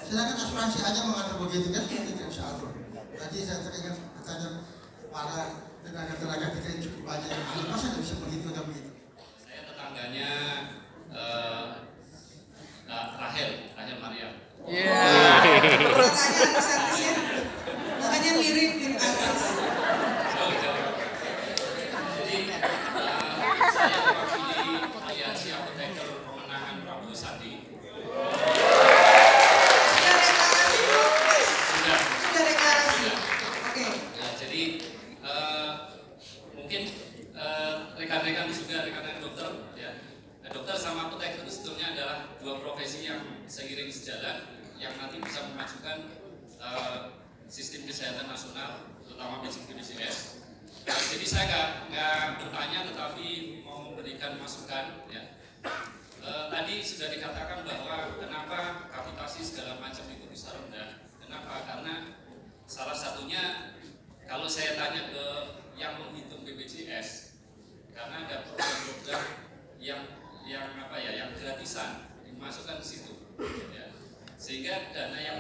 sedangkan asuransi aja mengatur begitu kan, kita tidak bisa atur. Tadi saya teringat pertanyaan para tenaga-tenaga kita yang cukup banyak yang ahli, masa tidak bisa begitu atau begitu? Saya tetangganya Rahel Mariam. Makanya mirip atas. Jadi saya mewakili Aliansi Apoteker Pemenangan Prabowo Sandi. Sudah deklarasi. Oke. Ya, jadi mungkin rekan-rekan juga rekan-rekan dokter, ya. Dokter sama apoteker itu sebetulnya adalah dua profesi yang seiring sejalan, yang nanti bisa memajukan sistem kesehatan nasional, terutama BPJS. Jadi saya nggak bertanya, tetapi mau memberikan masukan. Ya. Tadi sudah dikatakan bahwa kenapa kapitasi segala macam itu bisa rendah. Kenapa? Karena salah satunya kalau saya tanya ke yang menghitung BPJS, karena ada program-program yang gratisan dimasukkan ke situ, ya. Sehingga dana yang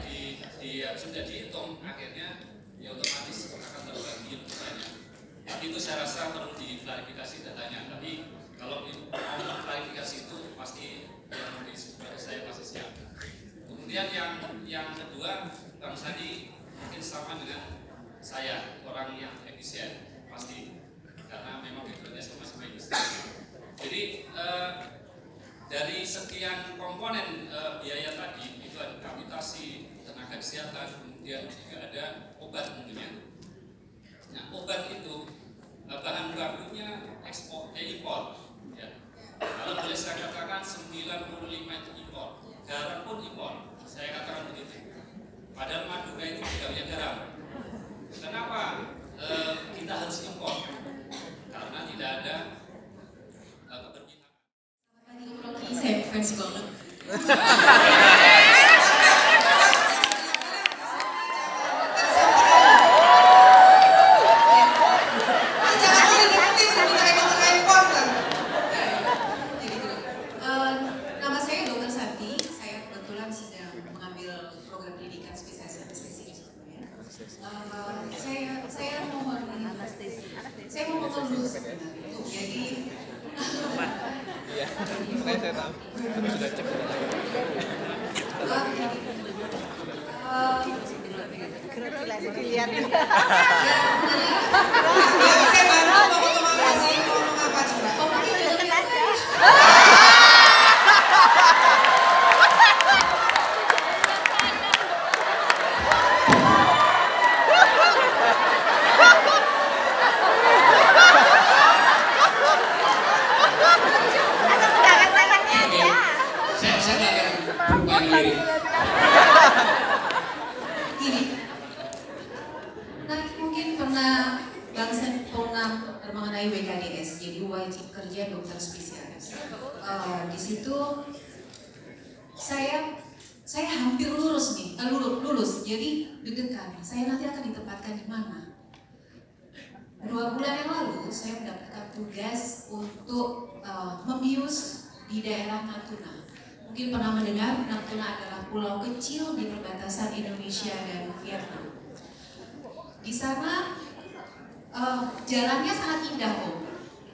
sudah dihitung akhirnya ya otomatis akan terbagi lebih banyak. Tapi itu saya rasa perlu diklarifikasi datanya. Tapi kalau mau klarifikasi itu pasti yang lebih seperti saya pasti siap. Kemudian yang kedua, Bang Sandi mungkin sama dengan saya, orang yang efisien pasti, karena memang BPJS masih bagus. Jadi dari sekian komponen biaya tadi itu ada kapitasi, tenaga kesehatan, kemudian juga ada obat tentunya. Nah, obat itu bahan bakunya impor. Ya. Kalau boleh saya katakan 95 itu impor, garam pun impor. Saya katakan begitu. Padahal Madura itu tidak punya garam. Kenapa kita harus impor? Karena tidak ada Saya fans banget. Nama saya Dr. Santi. Saya kebetulan sedang mengambil program pendidikan spesialis anestesi sebetulnya. Saya mau potong dulu sebenarnya. Jadi iya, saya tahu. Tapi sudah cek. Kelihatan. Saya bantu mau ngomong apa sih? Mau ngomong apa coba? Mungkin pernah Bangsa mengenai WKDS, jadi wajib kerja dokter spesialis. Di situ saya hampir lulus nih, lulus. Jadi deg-degan, saya nanti akan ditempatkan di mana? 2 bulan yang lalu saya mendapatkan tugas untuk membius di daerah Natuna. Mungkin pernah mendengar, Natuna adalah pulau kecil di perbatasan Indonesia dan Vietnam. Di sana jalannya sangat indah, Om.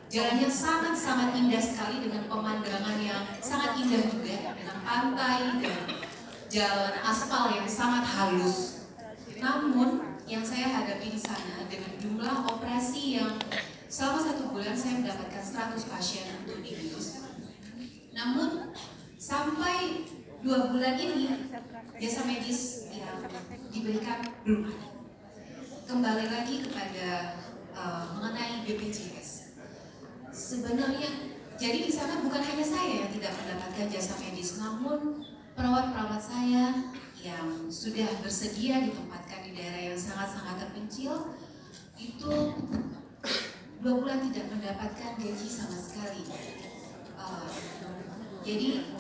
Jalannya sangat indah sekali dengan pemandangan yang sangat indah juga, dengan pantai dan jalan aspal yang sangat halus. Namun yang saya hadapi di sana dengan jumlah operasi yang selama 1 bulan saya mendapatkan 100 pasien untuk dibius. Namun sampai 2 bulan ini jasa medis yang diberikan belum ada. Kembali lagi kepada mengenai BPJS. Sebenarnya, jadi di sana bukan hanya saya yang tidak mendapatkan jasa medis, namun perawat-perawat saya yang sudah bersedia ditempatkan di daerah yang sangat-sangat terpencil itu 2 bulan tidak mendapatkan gaji sama sekali. Jadi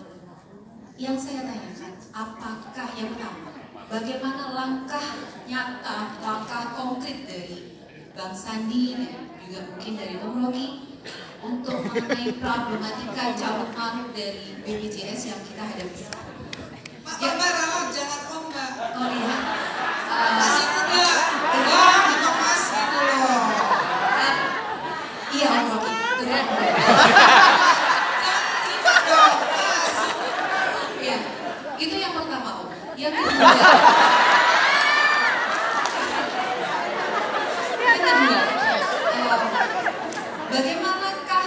yang saya tanyakan, apakah yang pertama, bagaimana langkah nyata, langkah konkret dari Bang Sandi dan juga mungkin dari Bang Rocky untuk mengenai problematika cabut marut dari BPJS yang kita hadapi sekarang? Mbak rawat, jangan om Mbak. Oh iya. Masih muda, belum atau mas gitu loh. Iya Om Rocky. Ya, itu yang pertama Om. Yang kedua, bagaimanakah,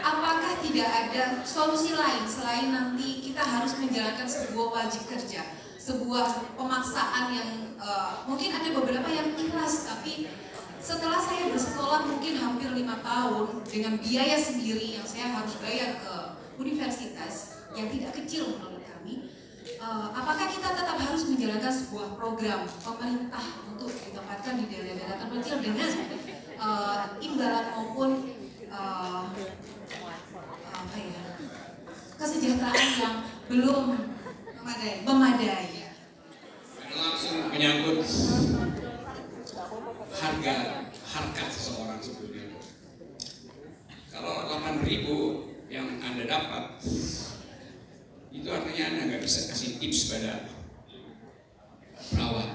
apakah tidak ada solusi lain selain nanti kita harus menjalankan sebuah wajib kerja, sebuah pemaksaan yang mungkin ada beberapa yang ikhlas, tapi setelah saya bersekolah mungkin hampir 5 tahun dengan biaya sendiri yang saya harus bayar ke universitas yang tidak kecil menurut kami, apakah kita tetap harus menjalankan sebuah program pemerintah untuk ditempatkan di daerah-daerah terpencil dengan imbalan maupun kesejahteraan yang belum memadai. Langsung menyangkut harkat seseorang sebetulnya. Kalau 8.000 yang Anda dapat, itu artinya Anda nggak bisa kasih tips pada perawat.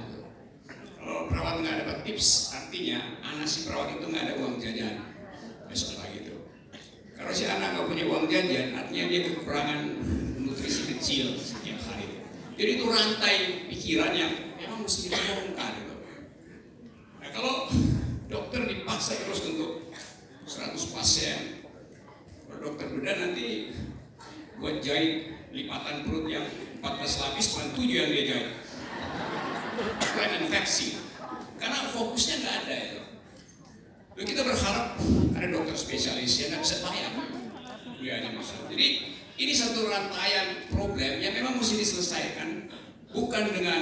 Kalau perawat nggak dapat tips, artinya anak si perawat itu nggak ada uang jajan besok pagi itu. Kalau si anak nggak punya uang jajan, artinya dia kekurangan nutrisi kecil setiap hari. Jadi itu rantai pikiran yang memang mesti dibongkar itu. Nah kalau dokter dipaksa terus untuk 100 pasien, kalau dokter bedah nanti buat jahit lipatan perut yang 14 lapis cuma 7 yang dia jahit. Bukan infeksi, karena fokusnya nggak ada itu. Lalu kita berharap ada dokter spesialis yang nggak bisa bayar biayanya mahal. Jadi ini satu rantaian problem yang memang mesti diselesaikan, bukan dengan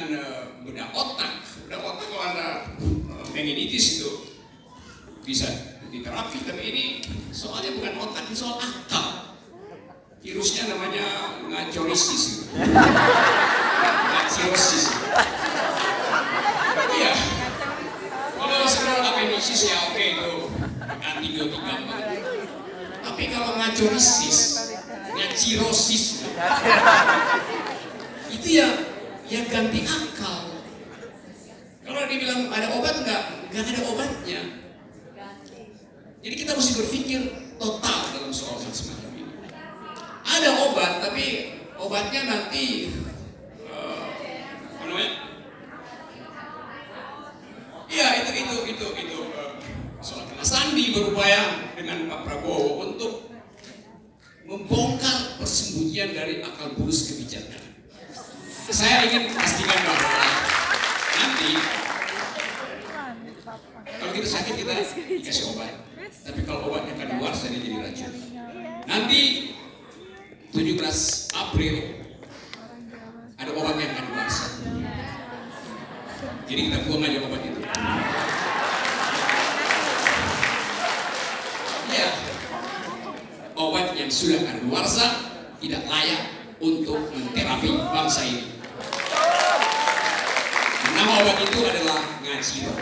bedah otak. Bedah otak kalau ada meningitis itu bisa diterapi, tapi ini soalnya bukan otak, ini soal akal. Virusnya namanya ngacorisis, ngaciosis. Iya. Kalau sekarang appendicitis ya oke itu antibiotika. Tapi kalau ngacorisis, ngacirosis, itu ya ganti akal. Kalau dibilang ada obat nggak ada obatnya. Jadi kita mesti berpikir total dalam soal semacam ini. Ada obat, tapi obatnya nanti apa namanya? Iya itu soal. Sandi berupaya dengan Pak Prabowo untuk membongkar persembunyian dari akal bulus kebijakan. Saya ingin pastikan bahwa nanti kalau kita sakit kita dikasih obat, tapi kalau obatnya keluar saya jadi racun. Nanti 17 April ada obat yang kadaluarsa. Jadi kita buang aja obat itu. Ya, obat yang sudah kadaluarsa tidak layak untuk menterapi bangsa ini. Nama obat itu adalah ngaciro.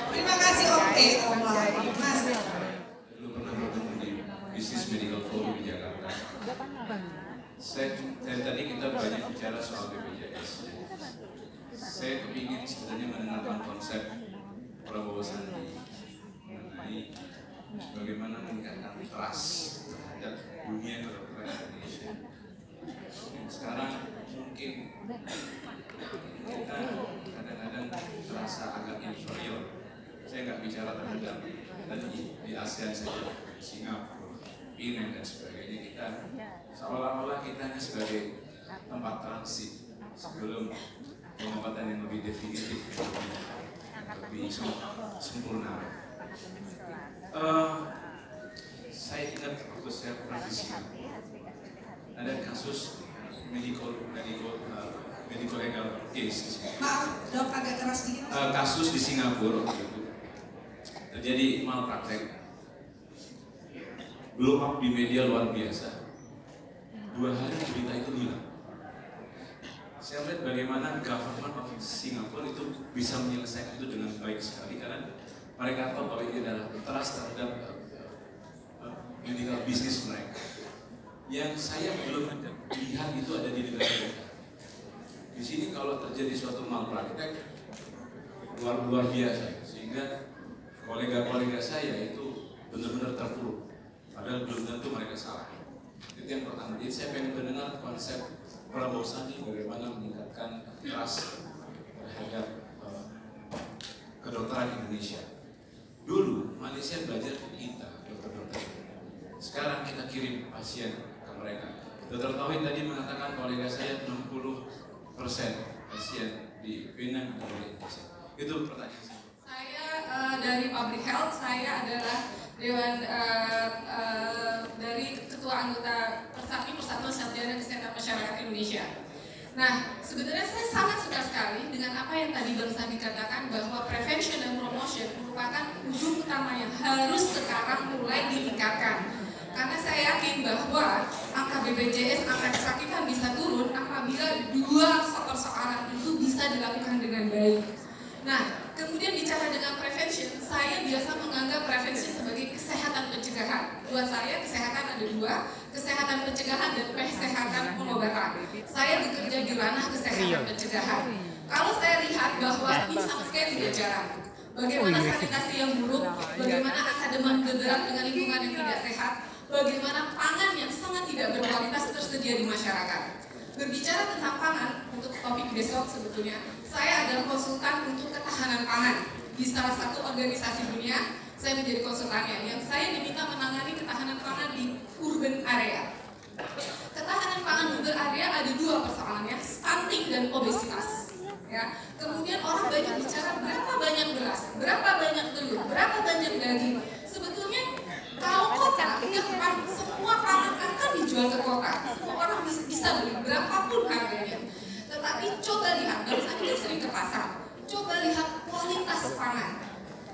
Terima kasih Om Mas. Dulu pernah bertemu di bisnis medical forum di Jakarta. Dan tadi kita banyak bicara soal BPJS. Saya kepingin sebenarnya mendengarkan konsep Prabowo Sandi mengenai bagaimana meningkatkan trust terhadap dunia kedokteran Indonesia. Sekarang mungkin kita kadang-kadang terasa agak inferior. Saya nggak bicara terhadap tadi di ASEAN saja, Singapura, Pineng dan sebagainya, kita seolah-olah kita hanya sebagai tempat transit sebelum pengobatan yang lebih definitif, lebih sempurna. Saya ingat waktu saya pernah di Singapura, ada kasus medical legal case. Maaf, dok agak keras dikit. Kasus di Singapura waktu itu terjadi malpraktek, blow up di media luar biasa. 2 hari berita itu hilang. Saya melihat bagaimana government of Singapura itu bisa menyelesaikan itu dengan baik sekali, karena mereka tahu bahwa ini adalah trust terhadap medical bisnis mereka. Yang saya belum lihat itu ada di negara kita. Di sini kalau terjadi suatu malpraktek luar biasa, sehingga kolega-kolega saya itu benar-benar terpuruk. Padahal belum tentu mereka salah. Itu yang pertama. Jadi saya pengen mendengar konsep Prabowo Sandi bagaimana meningkatkan trust terhadap kedokteran Indonesia. Dulu Malaysia belajar ke kita, dokter-dokter. Sekarang kita kirim pasien ke mereka. Dr. Tauhid tadi mengatakan kolega saya 60% pasien di Penang atau di Indonesia. Itu pertanyaan saya. Saya dari Public Health, saya adalah Dewan dari Ketua Anggota Persapmi Persatuan Sarjana Kesehatan Masyarakat Indonesia. Nah, sebenarnya saya sangat suka sekali dengan apa yang tadi Bang Sandi katakan, bahwa prevention dan promotion merupakan ujung utama yang harus sekarang mulai ditingkatkan. Karena saya yakin bahwa angka BPJS, angka kesakitan bisa turun apabila 2 persoalan itu bisa dilakukan dengan baik. Nah, kemudian bicara dengan prevention, saya biasa menganggap prevention sebagai kesehatan pencegahan. Buat saya kesehatan ada 2, kesehatan pencegahan dan kesehatan pengobatan. Saya bekerja di ranah kesehatan pencegahan. Kalau saya lihat bahwa ini sama sekali tidak jalan. Bagaimana sanitasi yang buruk, bagaimana angka demam berdarah dengan lingkungan yang tidak sehat, bagaimana pangan yang sangat tidak berkualitas tersedia di masyarakat. Berbicara tentang pangan, untuk topik besok sebetulnya, saya adalah konsultan untuk ketahanan pangan. Di salah satu organisasi dunia, saya menjadi konsultannya, yang saya diminta menangani ketahanan pangan di urban area. Ketahanan pangan urban area ada 2 persoalannya, stunting dan obesitas. Ya. Kemudian orang banyak bicara berapa banyak beras, berapa banyak telur, berapa banyak daging. Sebetulnya kalau kota, semua pangan akan dijual ke kota. Semua orang bisa beli berapapun harganya. Tetapi coba lihat, Bang Sandi kan sering ke pasar. Coba lihat kualitas pangan,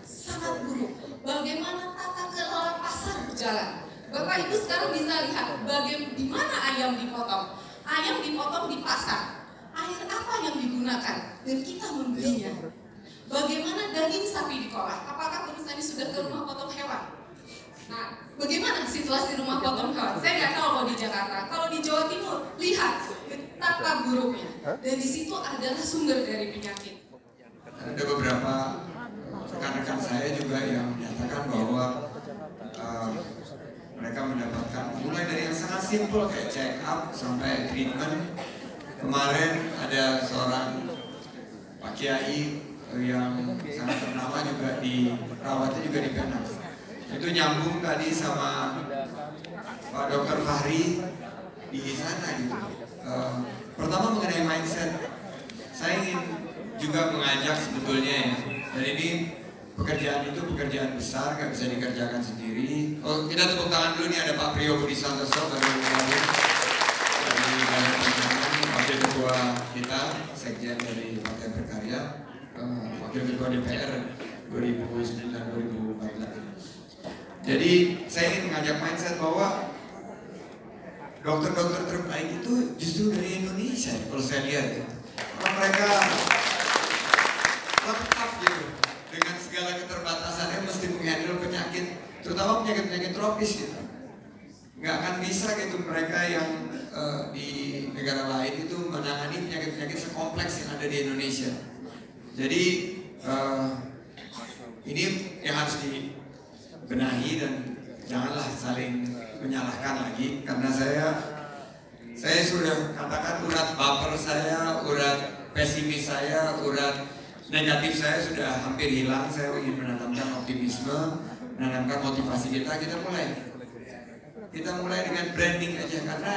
sangat buruk. Bagaimana tata kelola pasar berjalan? Bapak Ibu sekarang bisa lihat di mana ayam dipotong. Ayam dipotong di pasar. Air apa yang digunakan? Dan kita membelinya. Bagaimana daging sapi diolah? Apakah Bang Sandi sudah ke rumah potong hewan? Nah, bagaimana situasi rumah potong hewan? Saya nggak tahu kalau di Jakarta. Kalau di Jawa Timur, lihat betapa buruknya. Dan di situ adalah sumber dari penyakit. Ada beberapa rekan-rekan saya juga yang menyatakan bahwa mereka mendapatkan mulai dari yang sangat simpel kayak check up sampai treatment. Kemarin ada seorang Pak Kiai yang sangat ternama juga dirawatnya juga di Penang. Itu nyambung tadi sama Pak Dr. Fahri di sana gitu. Pertama mengenai mindset, saya ingin juga mengajak sebetulnya ya. Dan ini pekerjaan itu pekerjaan besar, nggak bisa dikerjakan sendiri. Oh, kita tepuk tangan dulu nih, ada Pak Priyo Budi Santoso dari Wakil Ketua kita, Sekjen dari Partai Berkarya, Wakil Ketua DPR 2009-2014. Jadi saya ingin mengajak mindset bahwa dokter-dokter terbaik itu justru dari Indonesia, kalau saya lihat ya. Karena mereka lengkap gitu, dengan segala keterbatasannya mesti menghandle penyakit, terutama penyakit-penyakit tropis gitu. Nggak akan bisa gitu mereka yang di negara lain itu menangani penyakit-penyakit sekompleks yang ada di Indonesia. Jadi ini yang harus dibenahi dan janganlah saling menyalahkan lagi, karena saya sudah katakan urat baper saya, urat pesimis saya, urat negatif saya sudah hampir hilang. Saya ingin menanamkan optimisme, menanamkan motivasi kita mulai kita mulai dengan branding aja, karena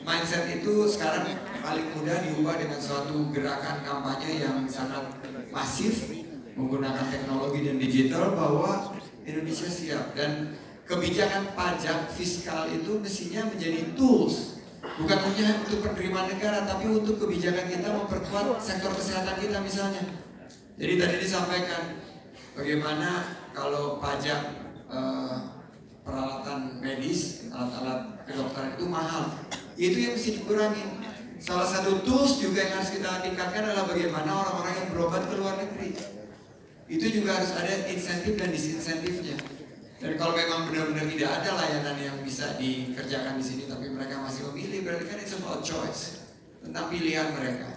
mindset itu sekarang paling mudah diubah dengan suatu gerakan kampanye yang sangat masif menggunakan teknologi dan digital, bahwa Indonesia siap. Dan kebijakan pajak fiskal itu mestinya menjadi tools, bukan hanya untuk penerimaan negara, tapi untuk kebijakan kita memperkuat sektor kesehatan kita misalnya. Jadi tadi disampaikan bagaimana kalau pajak peralatan medis, alat-alat kedokteran itu mahal, itu yang mesti dikurangi. Salah satu tools juga yang harus kita tingkatkan adalah bagaimana orang-orang yang berobat ke luar negeri. Itu juga harus ada insentif dan disinsentifnya. Dan kalau memang benar-benar tidak ada layanan yang bisa dikerjakan di sini, tapi mereka masih memilih, berarti kan it's about choice, tentang pilihan mereka.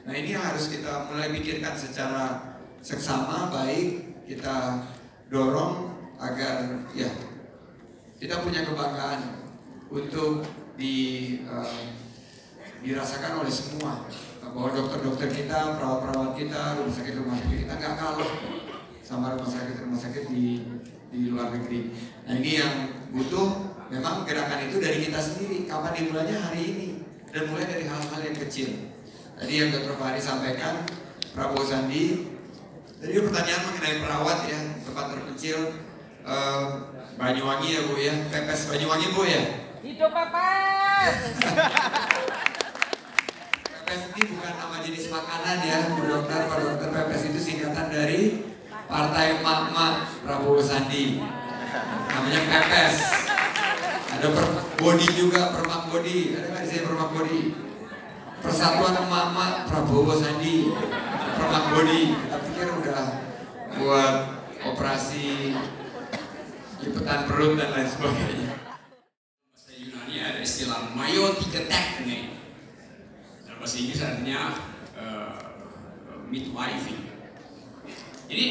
Nah ini yang harus kita mulai pikirkan secara seksama, baik kita dorong agar ya kita punya kebanggaan untuk dirasakan oleh semua, bahwa dokter-dokter kita, perawat-perawat kita, rumah sakit kita nggak kalah sama rumah sakit di luar negeri. Nah ini yang butuh memang gerakan itu dari kita sendiri. Kapan dimulainya? Hari ini, dan mulai dari hal-hal yang kecil. Tadi yang Dr. Fahri sampaikan, Prabowo Sandi. Tadi pertanyaan mengenai perawat ya, tempat terpencil Banyuwangi ya Bu ya, Pepes Banyuwangi Bu ya. Hidup Pepes. Pepes ini bukan nama jenis makanan ya, Bu Dokter. Pak Dokter, Pepes itu singkatan dari Partai Emak-Emak Prabowo Sandi. Namanya Pepes. Ada Bodi juga, Permak Bodi. Ada nggak di sini Permak Bodi? Persatuan Emak-Emak Prabowo Sandi, Permak Bodi. Kita pikir udah buat operasi lipetan perut dan lain sebagainya. Bahasa Yunani ada istilah mayotiketekne. Dalam bahasa Inggris artinya midwifery. Jadi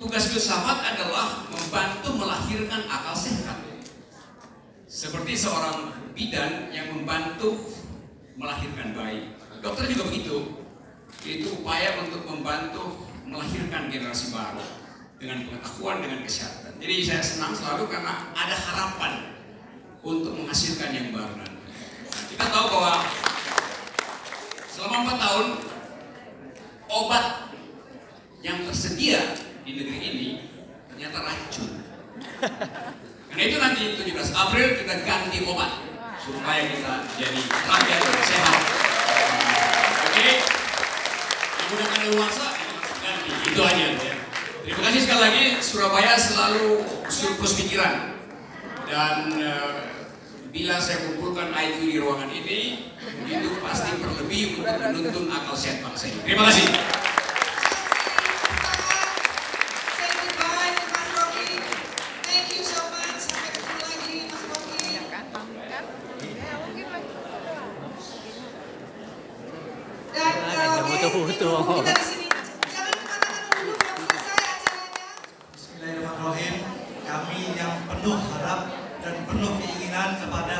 tugas filsafat adalah membantu melahirkan akal sehat. Seperti seorang bidan yang membantu melahirkan bayi. Dokter juga begitu. Itu upaya untuk membantu melahirkan generasi baru dengan pengetahuan, dengan kesehatan. Jadi saya senang selalu karena ada harapan untuk menghasilkan yang baru nanti. Nah, kita tahu bahwa selama 4 tahun obat yang tersedia di negeri ini ternyata racun. Karena itu nanti 17 April kita ganti obat supaya kita jadi rakyat yang sehat. Oke, menggunakan luasa ganti, itu aja ya. Terima kasih sekali lagi. Surabaya selalu surplus pikiran, dan bila saya kumpulkan IQ di ruangan ini, itu pasti berlebih untuk menuntun akal sehat bangsa ini. Terima kasih. Kita di sini jangan kemana-mana dulu, belum selesai acaranya. Bismillahirrahmanirrahim. Kami yang penuh harap dan penuh keinginan kepada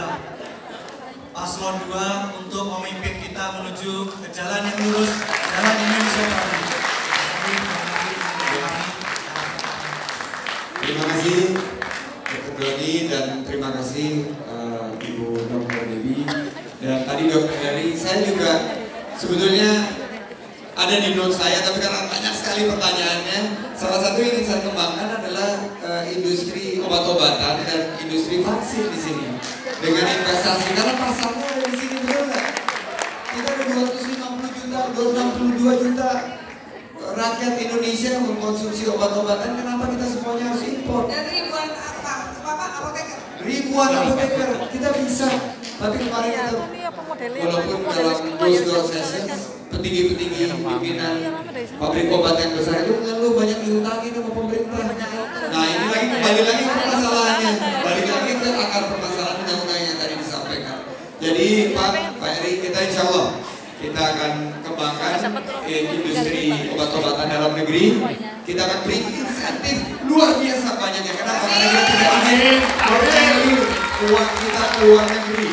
Paslon 2 untuk memimpin kita menuju ke jalan yang lurus, jalan Indonesia baru. Terima kasih Dr. Doni, dan terima kasih Ibu Dr. Dewi. Dan tadi Dr. Heri, saya juga sebetulnya ada di note saya, tapi karena banyak sekali pertanyaannya, salah satu yang ingin saya kembangkan adalah industri obat-obatan dan industri vaksin di sini dengan investasi, karena pasarnya ada di sini, betul nggak? Kita ada 250 juta, 262 juta rakyat Indonesia mengkonsumsi obat-obatan. Kenapa kita semuanya harus impor? Dan ribuan apoteker. Ribuan apoteker, kita bisa. Tapi kemarin kita, walaupun dalam closed sessions, petinggi-petinggi pimpinan pabrik obat yang besar itu mengeluh banyak diutangi sama pemerintah. Nah ini lagi kembali lagi ke permasalahannya, balik lagi ke akar permasalahan undang-undang yang tadi disampaikan. Jadi Pak Eri, kita insya Allah kita akan kembangkan industri obat-obatan dalam negeri. Kita akan beri insentif luar biasa banyaknya. Kenapa? Karena kita tidak ingin value uang kita ke luar negeri.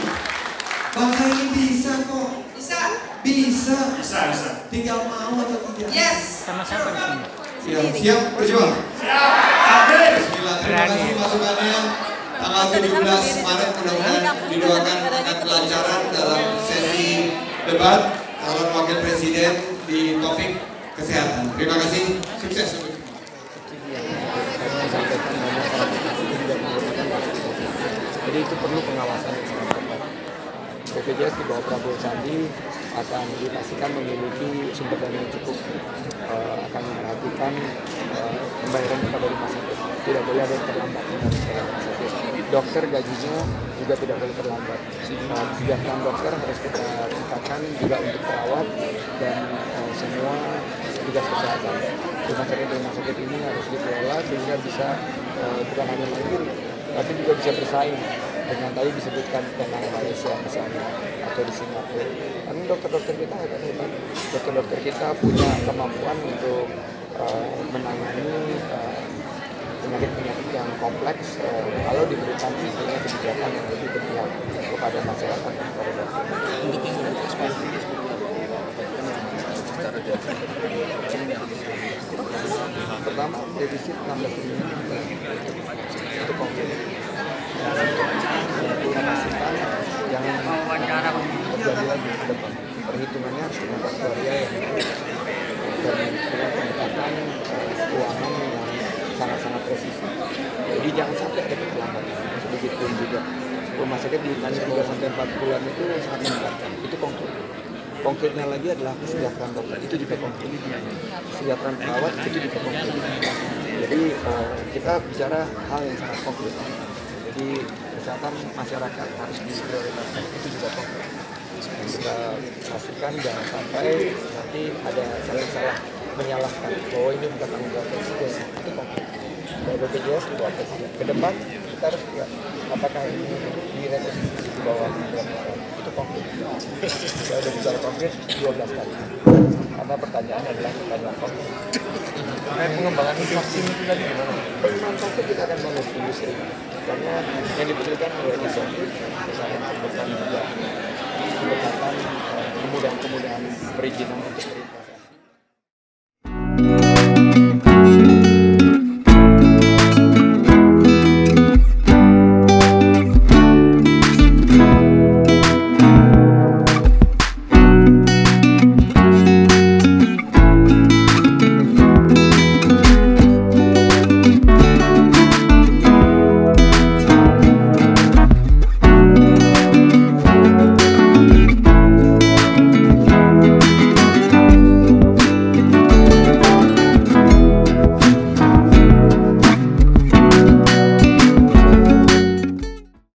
Bangsa ini bisa kok. Bisa. Tinggal mau atau tidak. Yes. Sama siapa di sini? Siap berjuang. Siap. Bismillah. Terima kasih masukannya. tanggal 17 Maret mudah-mudahan didoakan akan kelancaran dalam sesi debat calon wakil presiden di topik kesehatan. Terima kasih, sukses untuk semua. Jadi itu perlu pengawasan yang sangat ketat. BPJS di bawah Prabowo Sandi akan dipastikan memiliki sumber dana yang cukup, akan memperhatikan pembayaran kepada rumah sakit. Tidak boleh ada yang terlambat dari rumah sakit. Dokter gajinya juga tidak boleh terlambat. Kesejahteraan dokter harus kita tingkatkan juga untuk perawat dan semua petugas kesehatan. Rumah sakit ini harus dikelola sehingga bisa bukan hanya mandiri, tapi juga bisa bersaing dengan tadi disebutkan tentang Malaysia misalnya atau di Singapura. Karena dokter-dokter kita hebat-hebat. Dokter-dokter kita punya kemampuan untuk menangani penyakit-penyakit yang kompleks kalau diberikan kebijakan yang lebih berpihak kepada masyarakat dan kepada dokter. Untuk yang sudah ekspansi pertama defisit 16 triliun untuk konkret. Memastikan jangan terjadi lagi ke depan. Perhitungannya harus dengan faktorial yang dan dengan pendekatan keuangan yang sangat-sangat presisi. Jadi jangan sampai ada perlambatan. Begitu juga rumah sakit ditanya 3-4 bulan itu sangat meningkatkan. Itu konkret. Konkretnya lagi adalah kesejahteraan dokter, itu juga konkret. Kesejahteraan perawat itu juga konkret. Jadi kita bicara hal yang sangat konkret. Jadi kesehatan masyarakat harus diprioritaskan, itu juga konkret. Dan kita pastikan jangan sampai nanti ada salah menyalahkan bahwa ini bukan tanggung jawab presiden, itu konkret. Dari BPJS di bawah presiden. Ke depan kita harus lihat apakah ini direvisi di bawah presiden. Itu konkret. Kita ada bicara konkret 12 kali. Karena pertanyaan adalah pertanyaan konkret. Pengembangan vaksin itu tadi gimana? Pengembangan vaksin kita akan bangun industri. Karena yang dibutuhkan adalah insentif, misalnya bukan juga pendekatan kemudahan perizinan untuk